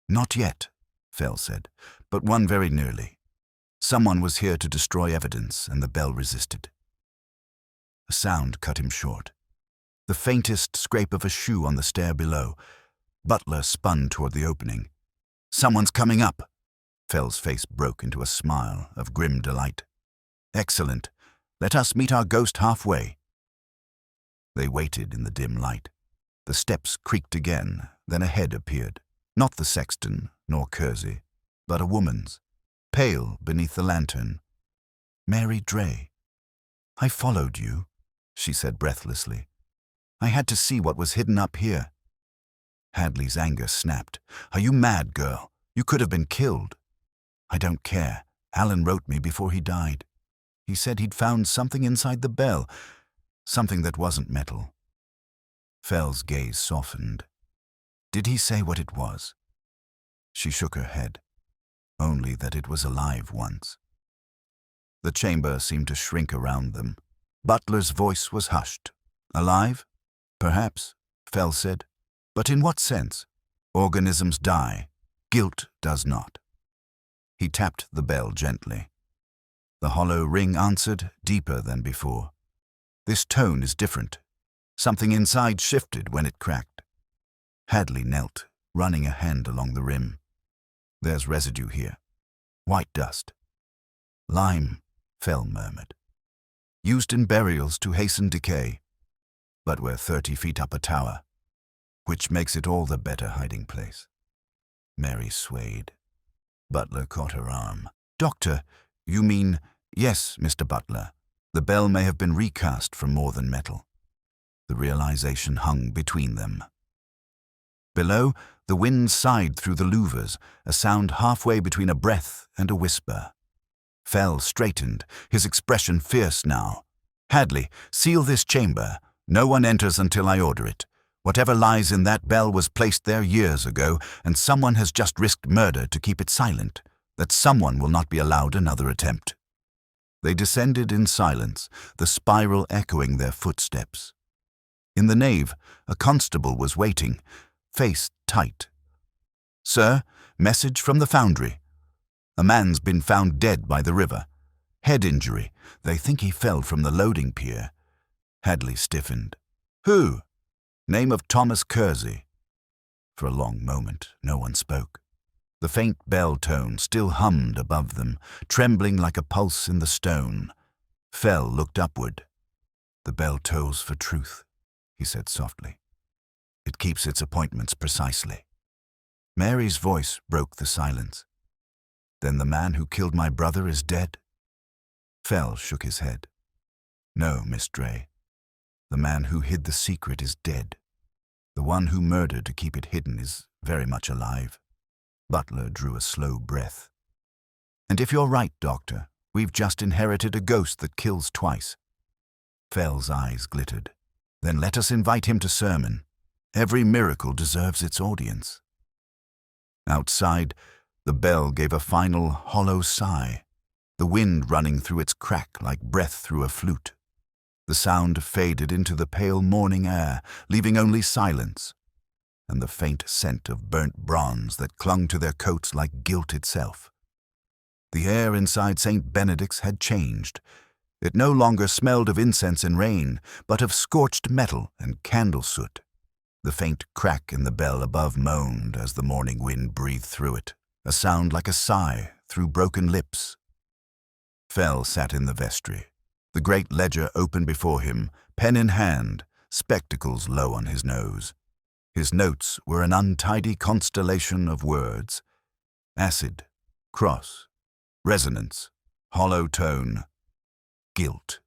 [SPEAKER 1] "Not yet," Fell said, "but one very nearly. Someone was here to destroy evidence, and the bell resisted." A sound cut him short. The faintest scrape of a shoe on the stair below. Butler spun toward the opening. "Someone's coming up." Fell's face broke into a smile of grim delight. "Excellent. Let us meet our ghost halfway." They waited in the dim light. The steps creaked again, then a head appeared. Not the sexton, nor Kersey, but a woman's, pale beneath the lantern. "Mary Dray." "I followed you," she said breathlessly. "I had to see what was hidden up here." Hadley's anger snapped. "Are you mad, girl? You could have been killed." "I don't care. Alan wrote me before he died. He said he'd found something inside the bell, something that wasn't metal." Fell's gaze softened. "Did he say what it was?" She shook her head. "Only that it was alive once." The chamber seemed to shrink around them. Butler's voice was hushed. "Alive? Perhaps," Fell said. "But in what sense? Organisms die. Guilt does not." He tapped the bell gently. The hollow ring answered, deeper than before. "This tone is different. Something inside shifted when it cracked." Hadley knelt, running a hand along the rim. "There's residue here. White dust." "Lime," Fell murmured. "Used in burials to hasten decay. But we're 30 feet up a tower, which makes it all the better hiding place." Mary swayed. Butler caught her arm. "Doctor, you mean—" "Yes, Mr. Butler. The bell may have been recast from more than metal." The realization hung between them. Below, the wind sighed through the louvers, a sound halfway between a breath and a whisper. Fell straightened, his expression fierce now. "Hadley, seal this chamber. No one enters until I order it. Whatever lies in that bell was placed there years ago, and someone has just risked murder to keep it silent. That someone will not be allowed another attempt." They descended in silence, the spiral echoing their footsteps. In the nave, a constable was waiting, face tight. "Sir, message from the foundry. A man's been found dead by the river. Head injury. They think he fell from the loading pier." Hadley stiffened. "Who?" "Name of Thomas Kersey." For a long moment, no one spoke. The faint bell tone still hummed above them, trembling like a pulse in the stone. Fell looked upward. "The bell tolls for truth," he said softly. "It keeps its appointments precisely." Mary's voice broke the silence. "Then the man who killed my brother is dead?" Fell shook his head. "No, Miss Dray. The man who hid the secret is dead. The one who murdered to keep it hidden is very much alive." Butler drew a slow breath. "And if you're right, Doctor, we've just inherited a ghost that kills twice." Fell's eyes glittered. "Then let us invite him to sermon. Every miracle deserves its audience." Outside, the bell gave a final hollow sigh, the wind running through its crack like breath through a flute. The sound faded into the pale morning air, leaving only silence, and the faint scent of burnt bronze that clung to their coats like guilt itself. The air inside St. Benedict's had changed. It no longer smelled of incense and rain, but of scorched metal and candle soot. The faint crack in the bell above moaned as the morning wind breathed through it, a sound like a sigh through broken lips. Fell sat in the vestry, the great ledger open before him, pen in hand, spectacles low on his nose. His notes were an untidy constellation of words: acid, cross, resonance, hollow tone, guilt.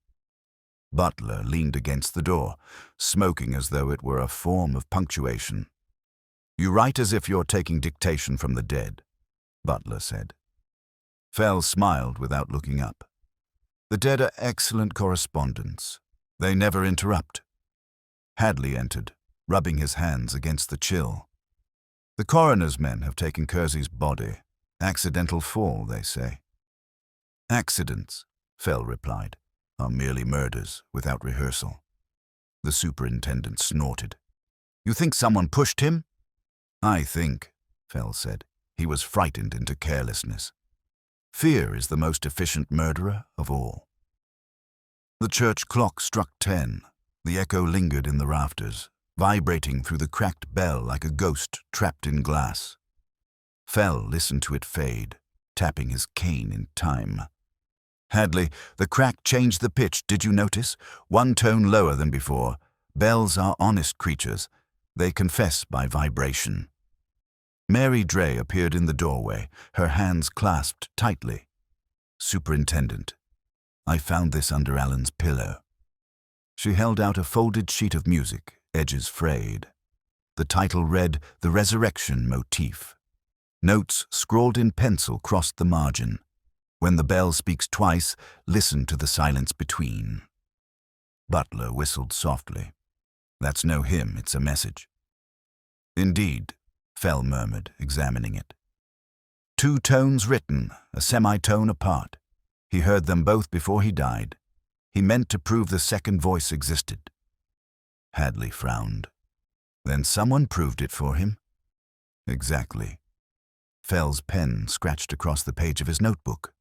[SPEAKER 1] Butler leaned against the door, smoking as though it were a form of punctuation. "You write as if you're taking dictation from the dead," Butler said. Fell smiled without looking up. "The dead are excellent correspondents. They never interrupt." Hadley entered, rubbing his hands against the chill. "The coroner's men have taken Kersey's body. Accidental fall, they say." "Accidents," Fell replied, "are merely murders without rehearsal." The superintendent snorted. "You think someone pushed him?" "I think," Fell said, "he was frightened into carelessness. Fear is the most efficient murderer of all." The church clock struck 10. The echo lingered in the rafters, vibrating through the cracked bell like a ghost trapped in glass. Fell listened to it fade, tapping his cane in time. "Hadley, the crack changed the pitch, did you notice? One tone lower than before. Bells are honest creatures. They confess by vibration." Mary Dray appeared in the doorway, her hands clasped tightly. "Superintendent, I found this under Alan's pillow." She held out a folded sheet of music, edges frayed. The title read "The Resurrection Motif." Notes scrawled in pencil crossed the margin. "When the bell speaks twice, listen to the silence between." Butler whistled softly. "That's no hymn, it's a message." "Indeed," Fell murmured, examining it. 2 tones written, a semitone apart. He heard them both before he died. He meant to prove the second voice existed. Hadley frowned. "Then someone proved it for him?" "Exactly." Fell's pen scratched across the page of his notebook.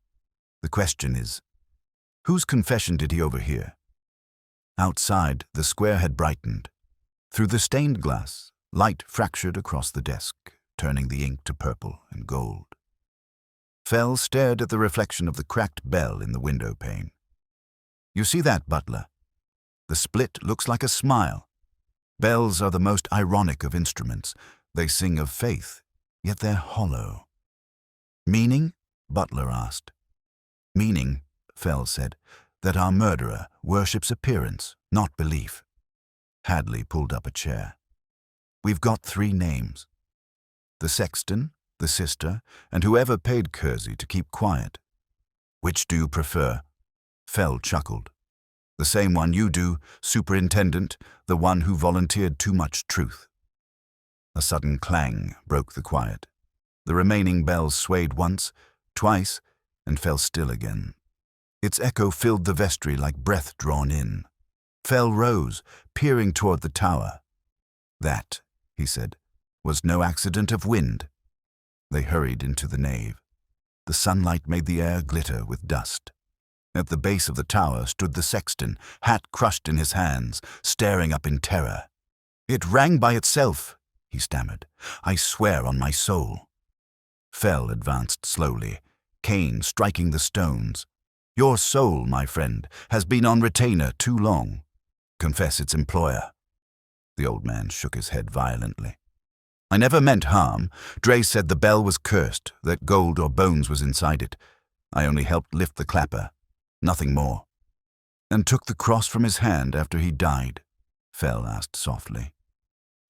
[SPEAKER 1] "The question is, whose confession did he overhear?" Outside, the square had brightened. Through the stained glass, light fractured across the desk, turning the ink to purple and gold. Fell stared at the reflection of the cracked bell in the window pane. "You see that, Butler? The split looks like a smile. Bells are the most ironic of instruments. They sing of faith, yet they're hollow." "Meaning?" Butler asked. "Meaning," Fell said, "that our murderer worships appearance, not belief." Hadley pulled up a chair. "We've got 3 names. The sexton, the sister, and whoever paid Kersey to keep quiet." "Which do you prefer?" Fell chuckled. "The same one you do, superintendent, the one who volunteered too much truth." A sudden clang broke the quiet. The remaining bells swayed once, twice, and fell still again. Its echo filled the vestry like breath drawn in. Fell rose, peering toward the tower. "That," he said, "was no accident of wind." They hurried into the nave. The sunlight made the air glitter with dust. At the base of the tower stood the sexton, hat crushed in his hands, staring up in terror. "It rang by itself," he stammered. "I swear on my soul." Fell advanced slowly, cane striking the stones. "Your soul, my friend, has been on retainer too long. Confess its employer." The old man shook his head violently. "I never meant harm. Dre said the bell was cursed, that gold or bones was inside it. I only helped lift the clapper. Nothing more." "And took the cross from his hand after he died?" Fell asked softly.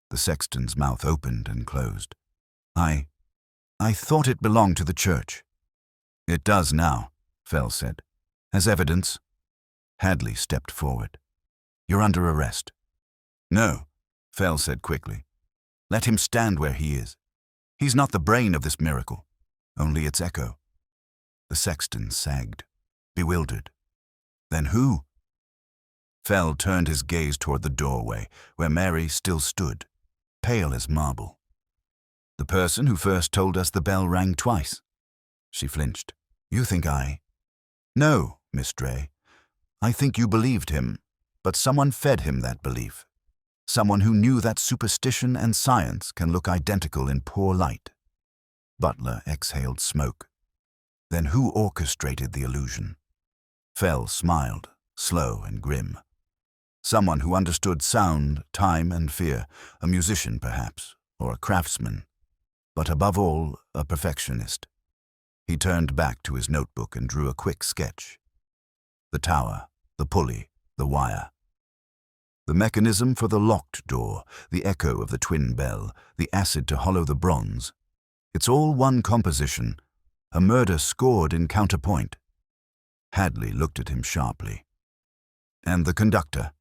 [SPEAKER 1] The sexton's mouth opened and closed. I thought it belonged to the church." "It does now," Fell said. "As evidence?" Hadley stepped forward. "You're under arrest." "No," Fell said quickly. "Let him stand where he is. He's not the brain of this miracle, only its echo." The sexton sagged, bewildered. "Then who?" Fell turned his gaze toward the doorway, where Mary still stood, pale as marble. "The person who first told us the bell rang twice." She flinched. You think I... No, Miss Dray. I think you believed him, but someone fed him that belief. Someone who knew that superstition and science can look identical in poor light. Butler exhaled smoke. Then who orchestrated the illusion? Fell smiled, slow and grim. Someone who understood sound, time and fear, a musician perhaps, or a craftsman, but above all, a perfectionist. He turned back to his notebook and drew a quick sketch. The tower, the pulley, the wire. The mechanism for the locked door, the echo of the twin bell, the acid to hollow the bronze. It's all one composition, a murder scored in counterpoint. Hadley looked at him sharply. And the conductor?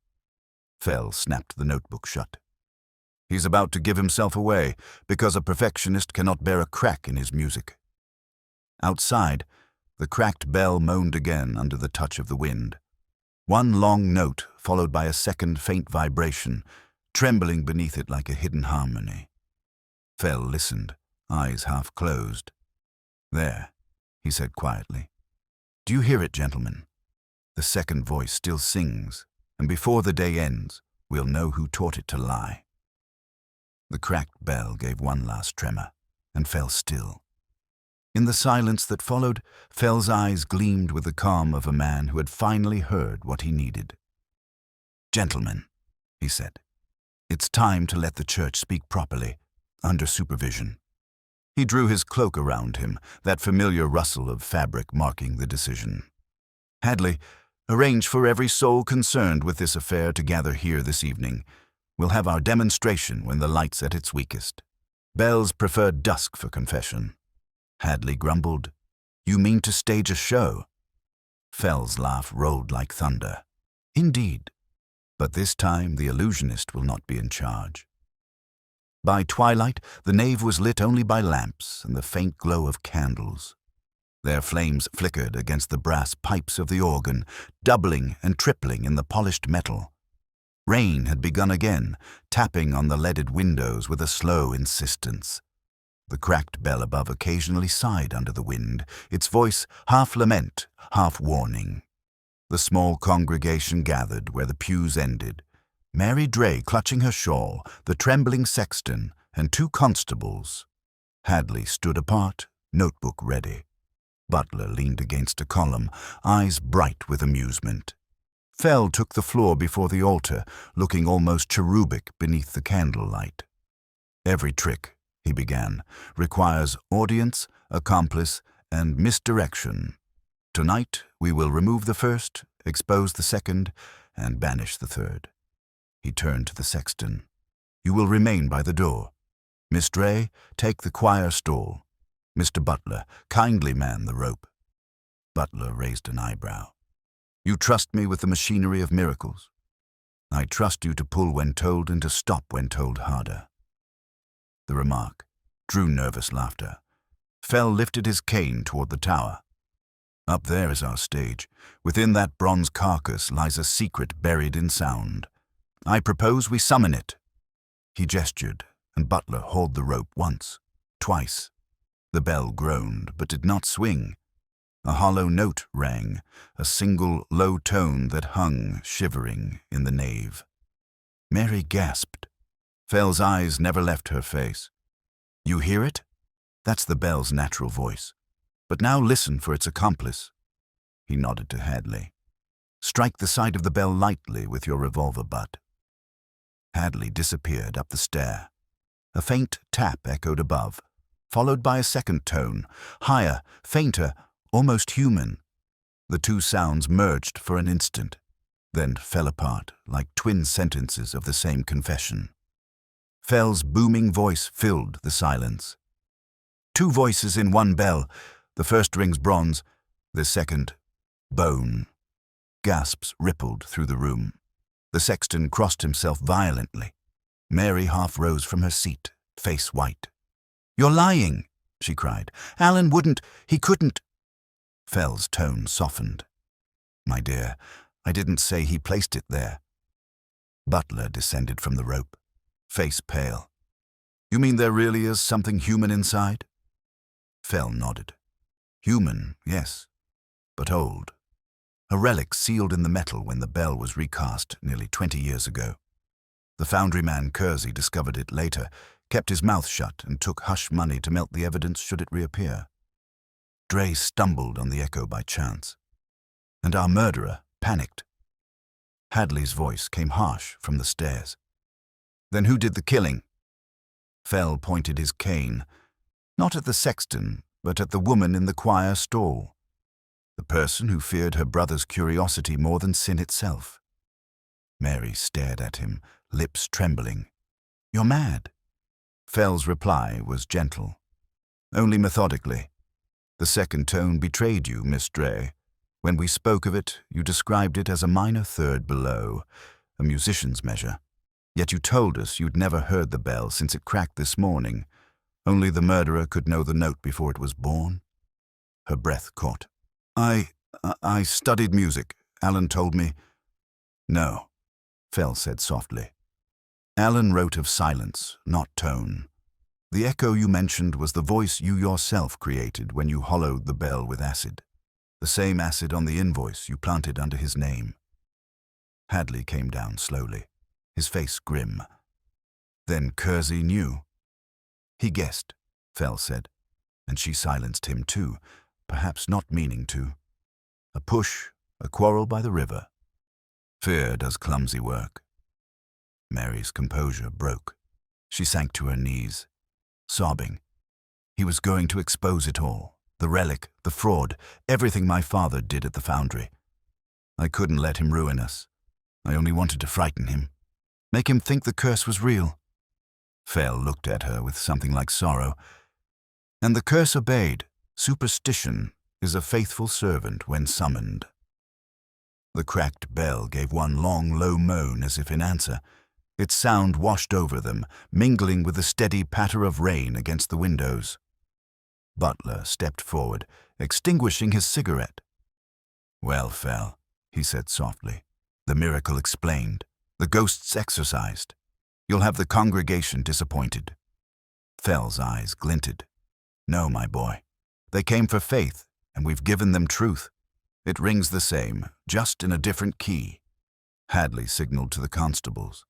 [SPEAKER 1] Fell snapped the notebook shut. He's about to give himself away, because a perfectionist cannot bear a crack in his music. Outside, the cracked bell moaned again under the touch of the wind. One long note, followed by a second faint vibration, trembling beneath it like a hidden harmony. Fell listened, eyes half closed. There, he said quietly. Do you hear it, gentlemen? The second voice still sings, and before the day ends, we'll know who taught it to lie. The cracked bell gave one last tremor, and fell still. In the silence that followed, Fell's eyes gleamed with the calm of a man who had finally heard what he needed. Gentlemen, he said, it's time to let the church speak properly, under supervision. He drew his cloak around him, that familiar rustle of fabric marking the decision. Hadley, arrange for every soul concerned with this affair to gather here this evening. We'll have our demonstration when the light's at its weakest. Bells prefer dusk for confession. Hadley grumbled, You mean to stage a show? Fell's laugh rolled like thunder. Indeed. But this time the illusionist will not be in charge. By twilight, the nave was lit only by lamps and the faint glow of candles. Their flames flickered against the brass pipes of the organ, doubling and tripling in the polished metal. Rain had begun again, tapping on the leaded windows with a slow insistence. The cracked bell above occasionally sighed under the wind, its voice half lament, half warning. The small congregation gathered where the pews ended. Mary Dray clutching her shawl, the trembling sexton, and 2 constables. Hadley stood apart, notebook ready. Butler leaned against a column, eyes bright with amusement. Fell took the floor before the altar, looking almost cherubic beneath the candlelight. Every trick, he began, requires audience, accomplice, and misdirection. Tonight we will remove the first, expose the second, and banish the third. He turned to the sexton. You will remain by the door. Miss Dray, take the choir stall. Mr. Butler, kindly man the rope. Butler raised an eyebrow. You trust me with the machinery of miracles. I trust you to pull when told and to stop when told harder. The remark drew nervous laughter. Fell lifted his cane toward the tower. Up there is our stage. Within that bronze carcass lies a secret buried in sound. I propose we summon it. He gestured, and Butler hauled the rope once, twice. The bell groaned, but did not swing. A hollow note rang, a single low tone that hung, shivering, in the nave. Mary gasped. Fell's eyes never left her face. You hear it? That's the bell's natural voice. But now listen for its accomplice. He nodded to Hadley. Strike the side of the bell lightly with your revolver butt. Hadley disappeared up the stair. A faint tap echoed above, followed by a second tone, higher, fainter, almost human. The 2 sounds merged for an instant, then fell apart like twin sentences of the same confession. Fell's booming voice filled the silence. 2 voices in one bell. The first rings bronze, the second bone. Gasps rippled through the room. The sexton crossed himself violently. Mary half rose from her seat, face white. You're lying, she cried. Alan wouldn't, he couldn't. Fell's tone softened. My dear, I didn't say he placed it there. Butler descended from the rope, face pale. You mean there really is something human inside? Fell nodded. Human, yes, but old. A relic sealed in the metal when the bell was recast nearly 20 years ago. The foundryman Kersey discovered it later, kept his mouth shut, and took hush money to melt the evidence should it reappear. Dre stumbled on the echo by chance, and our murderer panicked. Hadley's voice came harsh from the stairs. Then who did the killing? Fell pointed his cane, not at the sexton, but at the woman in the choir stall, the person who feared her brother's curiosity more than sin itself. Mary stared at him, lips trembling. "You're mad." Fell's reply was gentle, only methodically. "The second tone betrayed you, Miss Dre. When we spoke of it, you described it as a minor third below, a musician's measure. Yet you told us you'd never heard the bell since it cracked this morning. Only the murderer could know the note before it was born." Her breath caught. I studied music, Alan told me." "No," Fell said softly. "Alan wrote of silence, not tone. The echo you mentioned was the voice you yourself created when you hollowed the bell with acid. The same acid on the invoice you planted under his name." Hadley came down slowly, his face grim. "Then Kersey knew." "He guessed," Fell said, and she silenced him too, perhaps not meaning to. A push, a quarrel by the river. Fear does clumsy work. Mary's composure broke. She sank to her knees, sobbing. He was going to expose it all, the relic, the fraud, everything my father did at the foundry. I couldn't let him ruin us. I only wanted to frighten him, make him think the curse was real. Fell looked at her with something like sorrow. And the curse obeyed. Superstition is a faithful servant when summoned. The cracked bell gave one long, low moan as if in answer. Its sound washed over them, mingling with the steady patter of rain against the windows. Butler stepped forward, extinguishing his cigarette. "Well, Fell," he said softly, "the miracle explained, the ghosts exorcised. You'll have the congregation disappointed." Fell's eyes glinted. "No, my boy. They came for faith, and we've given them truth. It rings the same, just in a different key." Hadley signaled to the constables.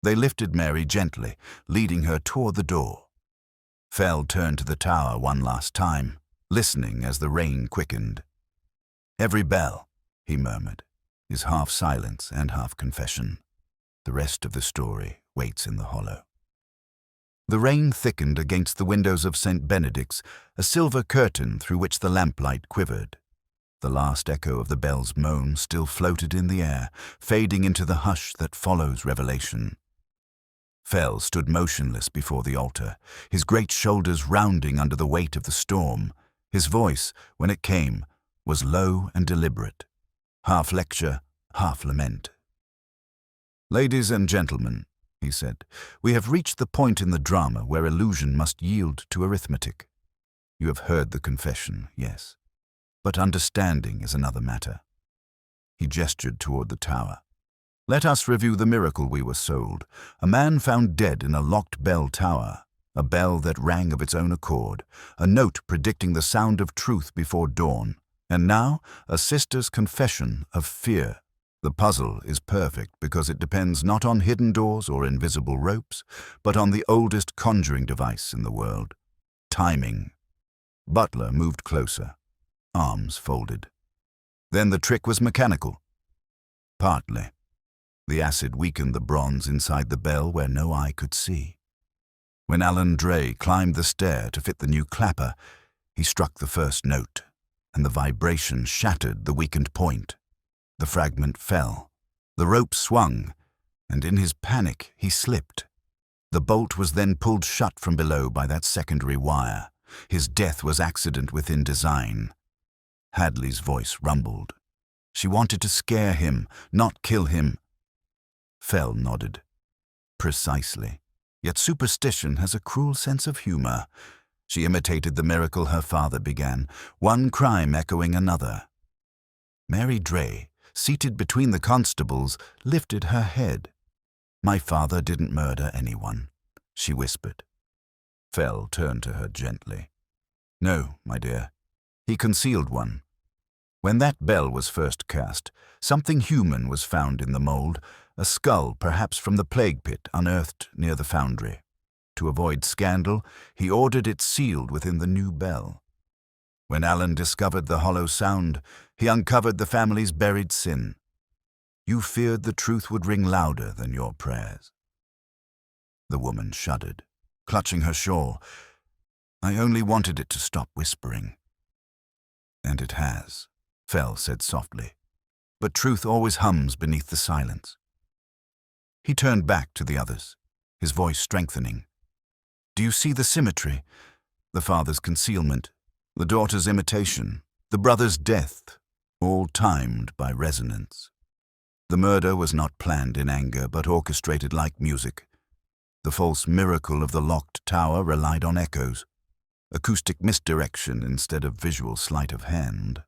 [SPEAKER 1] They lifted Mary gently, leading her toward the door. Fell turned to the tower one last time, listening as the rain quickened. "Every bell," he murmured, "is half silence and half confession. The rest of the story waits in the hollow." The rain thickened against the windows of St. Benedict's, a silver curtain through which the lamplight quivered. The last echo of the bell's moan still floated in the air, fading into the hush that follows revelation. Fell stood motionless before the altar, his great shoulders rounding under the weight of the storm. His voice, when it came, was low and deliberate, half lecture, half lament. "Ladies and gentlemen," he said, "we have reached the point in the drama where illusion must yield to arithmetic. You have heard the confession, yes, but understanding is another matter." He gestured toward the tower. "Let us review the miracle we were sold. A man found dead in a locked bell tower, a bell that rang of its own accord, a note predicting the sound of truth before dawn, and now a sister's confession of fear. The puzzle is perfect because it depends not on hidden doors or invisible ropes, but on the oldest conjuring device in the world, timing." Butler moved closer, arms folded. "Then the trick was mechanical?" "Partly. The acid weakened the bronze inside the bell where no eye could see. When Alan Dre climbed the stair to fit the new clapper, he struck the first note, and the vibration shattered the weakened point. The fragment fell. The rope swung, and in his panic he slipped. The bolt was then pulled shut from below by that secondary wire. His death was accident within design." Hadley's voice rumbled. "She wanted to scare him, not kill him." Fell nodded. "Precisely. Yet superstition has a cruel sense of humor. She imitated the miracle her father began, one crime echoing another." Mary Dre, seated between the constables, lifted her head. "My father didn't murder anyone," she whispered. Fell turned to her gently. "No, my dear. He concealed one. When that bell was first cast, something human was found in the mould, a skull perhaps from the plague pit unearthed near the foundry. To avoid scandal, he ordered it sealed within the new bell. When Alan discovered the hollow sound, he uncovered the family's buried sin. You feared the truth would ring louder than your prayers. The woman shuddered, clutching her shawl. I only wanted it to stop whispering. And it has, Fell said softly. But truth always hums beneath the silence. He turned back to the others, his voice strengthening. Do you see the symmetry? The father's concealment, the daughter's imitation, the brother's death, all timed by resonance. The murder was not planned in anger, but orchestrated like music. The false miracle of the locked tower relied on echoes, acoustic misdirection instead of visual sleight of hand.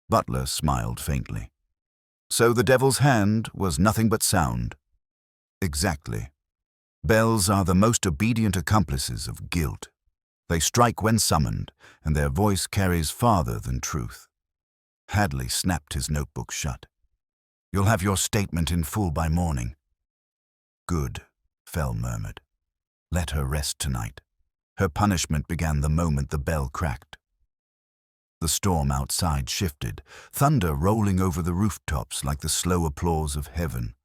[SPEAKER 1] Butler smiled faintly. So the devil's hand was nothing but sound. Exactly. Bells are the most obedient accomplices of guilt. They strike when summoned, and their voice carries farther than truth. Hadley snapped his notebook shut. You'll have your statement in full by morning. Good, Fell murmured. Let her rest tonight. Her punishment began the moment the bell cracked. The storm outside shifted, thunder rolling over the rooftops like the slow applause of heaven.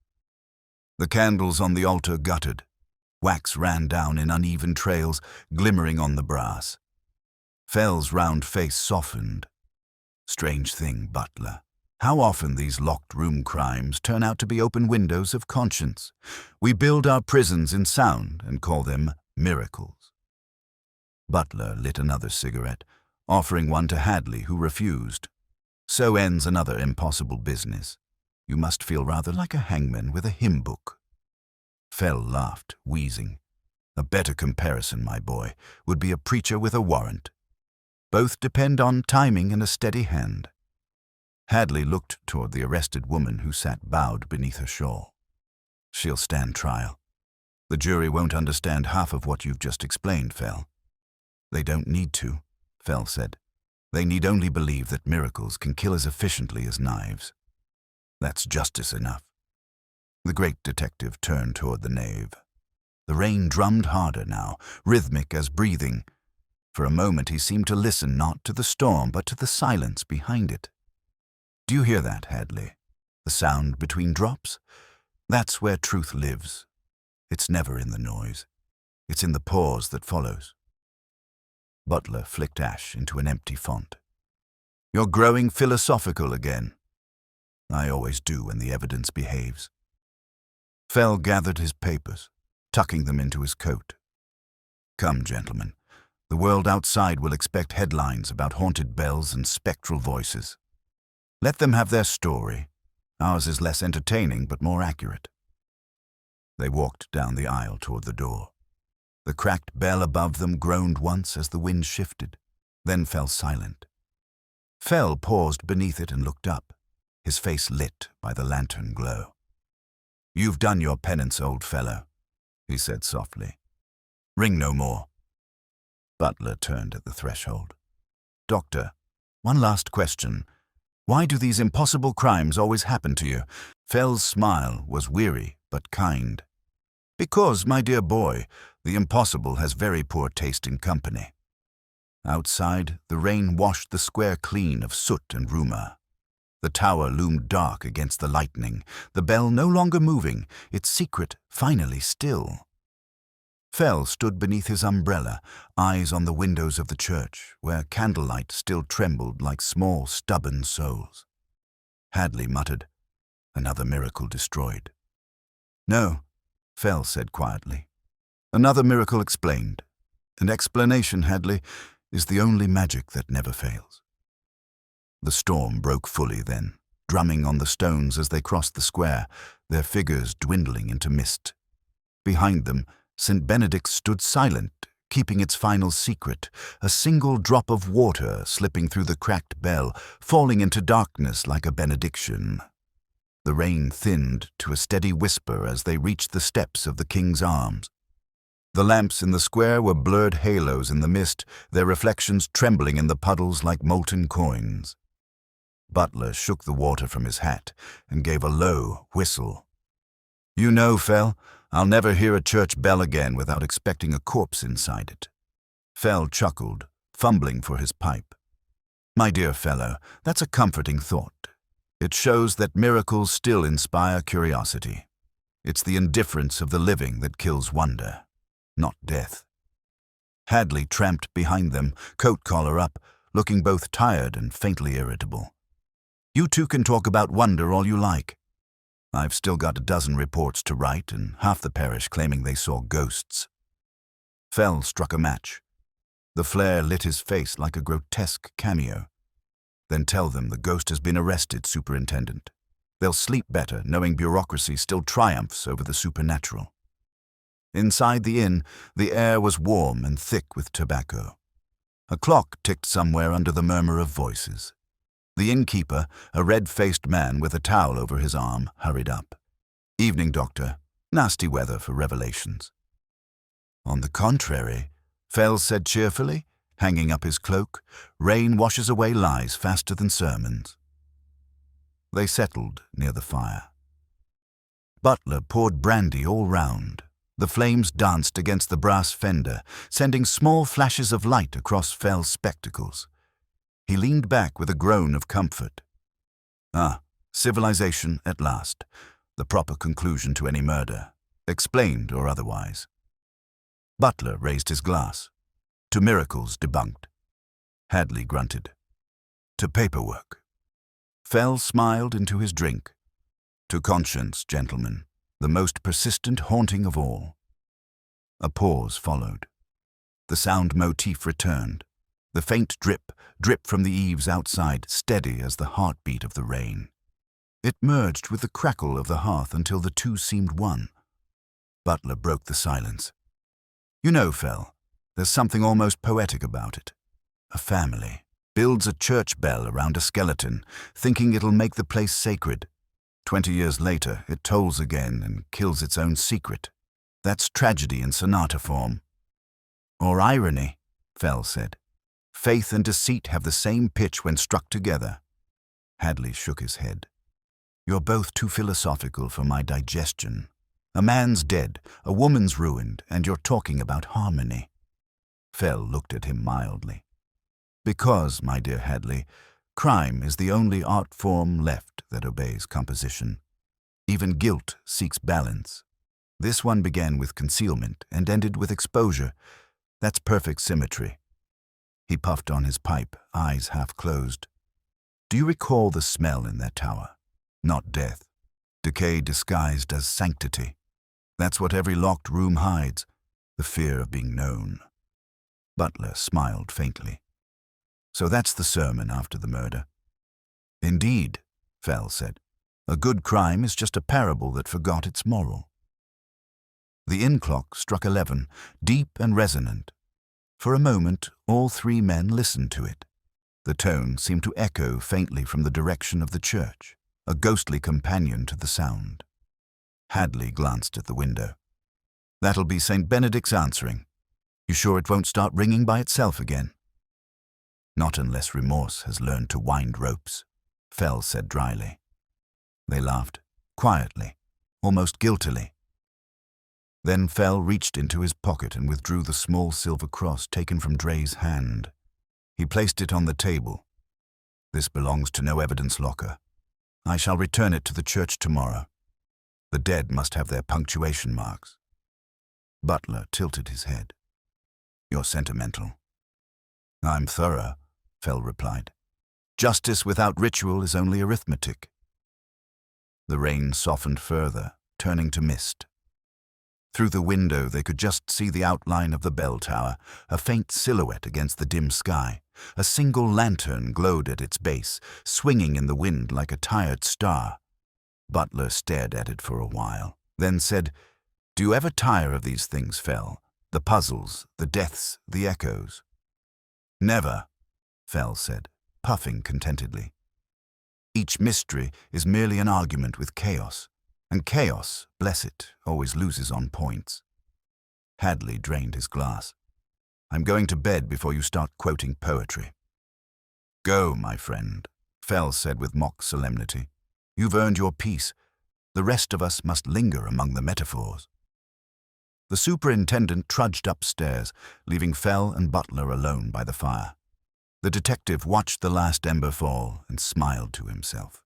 [SPEAKER 1] The candles on the altar guttered. Wax ran down in uneven trails, glimmering on the brass. Fell's round face softened. Strange thing, Butler. How often these locked-room crimes turn out to be open windows of conscience. We build our prisons in sound and call them miracles. Butler lit another cigarette, offering one to Hadley, who refused. So ends another impossible business. You must feel rather like a hangman with a hymn book. Fell laughed, wheezing. A better comparison, my boy, would be a preacher with a warrant. Both depend on timing and a steady hand. Hadley looked toward the arrested woman who sat bowed beneath her shawl. She'll stand trial. The jury won't understand half of what you've just explained, Fell. They don't need to, Fell said. They need only believe that miracles can kill as efficiently as knives. That's justice enough. The great detective turned toward the nave. The rain drummed harder now, rhythmic as breathing. For a moment he seemed to listen not to the storm, but to the silence behind it. Do you hear that, Hadley? The sound between drops? That's where truth lives. It's never in the noise. It's in the pause that follows. Butler flicked ash into an empty font. You're growing philosophical again. I always do when the evidence behaves. Fell gathered his papers, tucking them into his coat. Come, gentlemen. The world outside will expect headlines about haunted bells and spectral voices. Let them have their story. Ours is less entertaining but more accurate. They walked down the aisle toward the door. The cracked bell above them groaned once as the wind shifted, then fell silent. Fell paused beneath it and looked up, his face lit by the lantern glow. You've done your penance, old fellow, he said softly. Ring no more. Butler turned at the threshold. Doctor, one last question. Why do these impossible crimes always happen to you? Fell's smile was weary but kind. Because, my dear boy, the impossible has very poor taste in company. Outside, the rain washed the square clean of soot and rumor. The tower loomed dark against the lightning, the bell no longer moving, its secret finally still. Fell stood beneath his umbrella, eyes on the windows of the church, where candlelight still trembled like small, stubborn souls. Hadley muttered, another miracle destroyed. No, Fell said quietly. Another miracle explained. And explanation, Hadley, is the only magic that never fails. The storm broke fully then, drumming on the stones as they crossed the square, their figures dwindling into mist. Behind them, St. Benedict stood silent, keeping its final secret, a single drop of water slipping through the cracked bell, falling into darkness like a benediction. The rain thinned to a steady whisper as they reached the steps of the King's Arms. The lamps in the square were blurred halos in the mist, their reflections trembling in the puddles like molten coins. Butler shook the water from his hat and gave a low whistle. "You know, Fell, I'll never hear a church bell again without expecting a corpse inside it." Fell chuckled, fumbling for his pipe. "My dear fellow, that's a comforting thought. It shows that miracles still inspire curiosity. It's the indifference of the living that kills wonder, not death." Hadley tramped behind them, coat collar up, looking both tired and faintly irritable. "You two can talk about wonder all you like. I've still got a dozen reports to write, and half the parish claiming they saw ghosts." Fell struck a match. The flare lit his face like a grotesque cameo. "Then tell them the ghost has been arrested, Superintendent. They'll sleep better, knowing bureaucracy still triumphs over the supernatural." Inside the inn, the air was warm and thick with tobacco. A clock ticked somewhere under the murmur of voices. The innkeeper, a red-faced man with a towel over his arm, hurried up. "Evening, Doctor. Nasty weather for revelations." "On the contrary," Fell said cheerfully, hanging up his cloak, "rain washes away lies faster than sermons." They settled near the fire. Butler poured brandy all round. The flames danced against the brass fender, sending small flashes of light across Fell's spectacles. He leaned back with a groan of comfort. "Ah, civilization at last, the proper conclusion to any murder, explained or otherwise." Butler raised his glass. "To miracles debunked." Hadley grunted. "To paperwork." Fell smiled into his drink. "To conscience, gentlemen, the most persistent haunting of all." A pause followed. The sound motif returned. The faint drip from the eaves outside, steady as the heartbeat of the rain. It merged with the crackle of the hearth until the two seemed one. Butler broke the silence. "You know, Fell, there's something almost poetic about it. A family builds a church bell around a skeleton, thinking it'll make the place sacred. 20 years later, it tolls again and kills its own secret. That's tragedy in sonata form." "Or irony," Fell said. "Faith and deceit have the same pitch when struck together." Hadley shook his head. "You're both too philosophical for my digestion. A man's dead, a woman's ruined, and you're talking about harmony." Fell looked at him mildly. "Because, my dear Hadley, crime is the only art form left that obeys composition. Even guilt seeks balance. This one began with concealment and ended with exposure. That's perfect symmetry." He puffed on his pipe, eyes half closed. "Do you recall the smell in that tower? Not death. Decay disguised as sanctity. That's what every locked room hides, the fear of being known." Butler smiled faintly. "So that's the sermon after the murder?" "Indeed," Fell said. "A good crime is just a parable that forgot its moral." The inn clock struck 11, deep and resonant. For a moment, all three men listened to it. The tone seemed to echo faintly from the direction of the church, a ghostly companion to the sound. Hadley glanced at the window. "That'll be St. Benedict's answering. You sure it won't start ringing by itself again?" "Not unless remorse has learned to wind ropes," Fell said dryly. They laughed, quietly, almost guiltily. Then Fell reached into his pocket and withdrew the small silver cross taken from Dre's hand. He placed it on the table. "This belongs to no evidence locker. I shall return it to the church tomorrow. The dead must have their punctuation marks." Butler tilted his head. "You're sentimental." "I'm thorough," Fell replied. "Justice without ritual is only arithmetic." The rain softened further, turning to mist. Through the window they could just see the outline of the bell tower, a faint silhouette against the dim sky. A single lantern glowed at its base, swinging in the wind like a tired star. Butler stared at it for a while, then said, "Do you ever tire of these things, Fell? The puzzles, the deaths, the echoes?" "Never," Fell said, puffing contentedly. "Each mystery is merely an argument with chaos. And chaos, bless it, always loses on points." Hadley drained his glass. "I'm going to bed before you start quoting poetry." "Go, my friend," Fell said with mock solemnity. "You've earned your peace. The rest of us must linger among the metaphors." The superintendent trudged upstairs, leaving Fell and Butler alone by the fire. The detective watched the last ember fall and smiled to himself.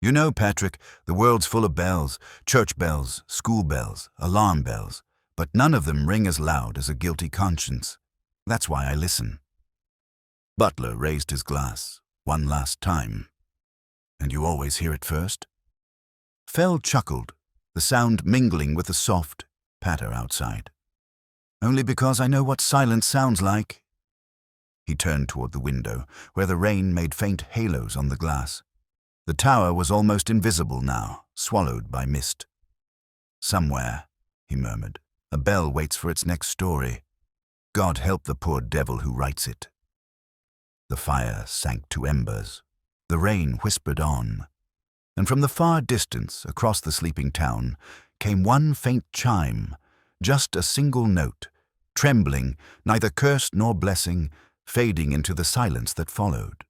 [SPEAKER 1] "You know, Patrick, the world's full of bells, church bells, school bells, alarm bells, but none of them ring as loud as a guilty conscience. That's why I listen." Butler raised his glass, one last time. "And you always hear it first?" Fell chuckled, the sound mingling with the soft patter outside. "Only because I know what silence sounds like." He turned toward the window, where the rain made faint halos on the glass. The tower was almost invisible now, swallowed by mist. "Somewhere," he murmured, "a bell waits for its next story. God help the poor devil who writes it." The fire sank to embers. The rain whispered on. And from the far distance, across the sleeping town, came one faint chime, just a single note, trembling, neither curse nor blessing, fading into the silence that followed.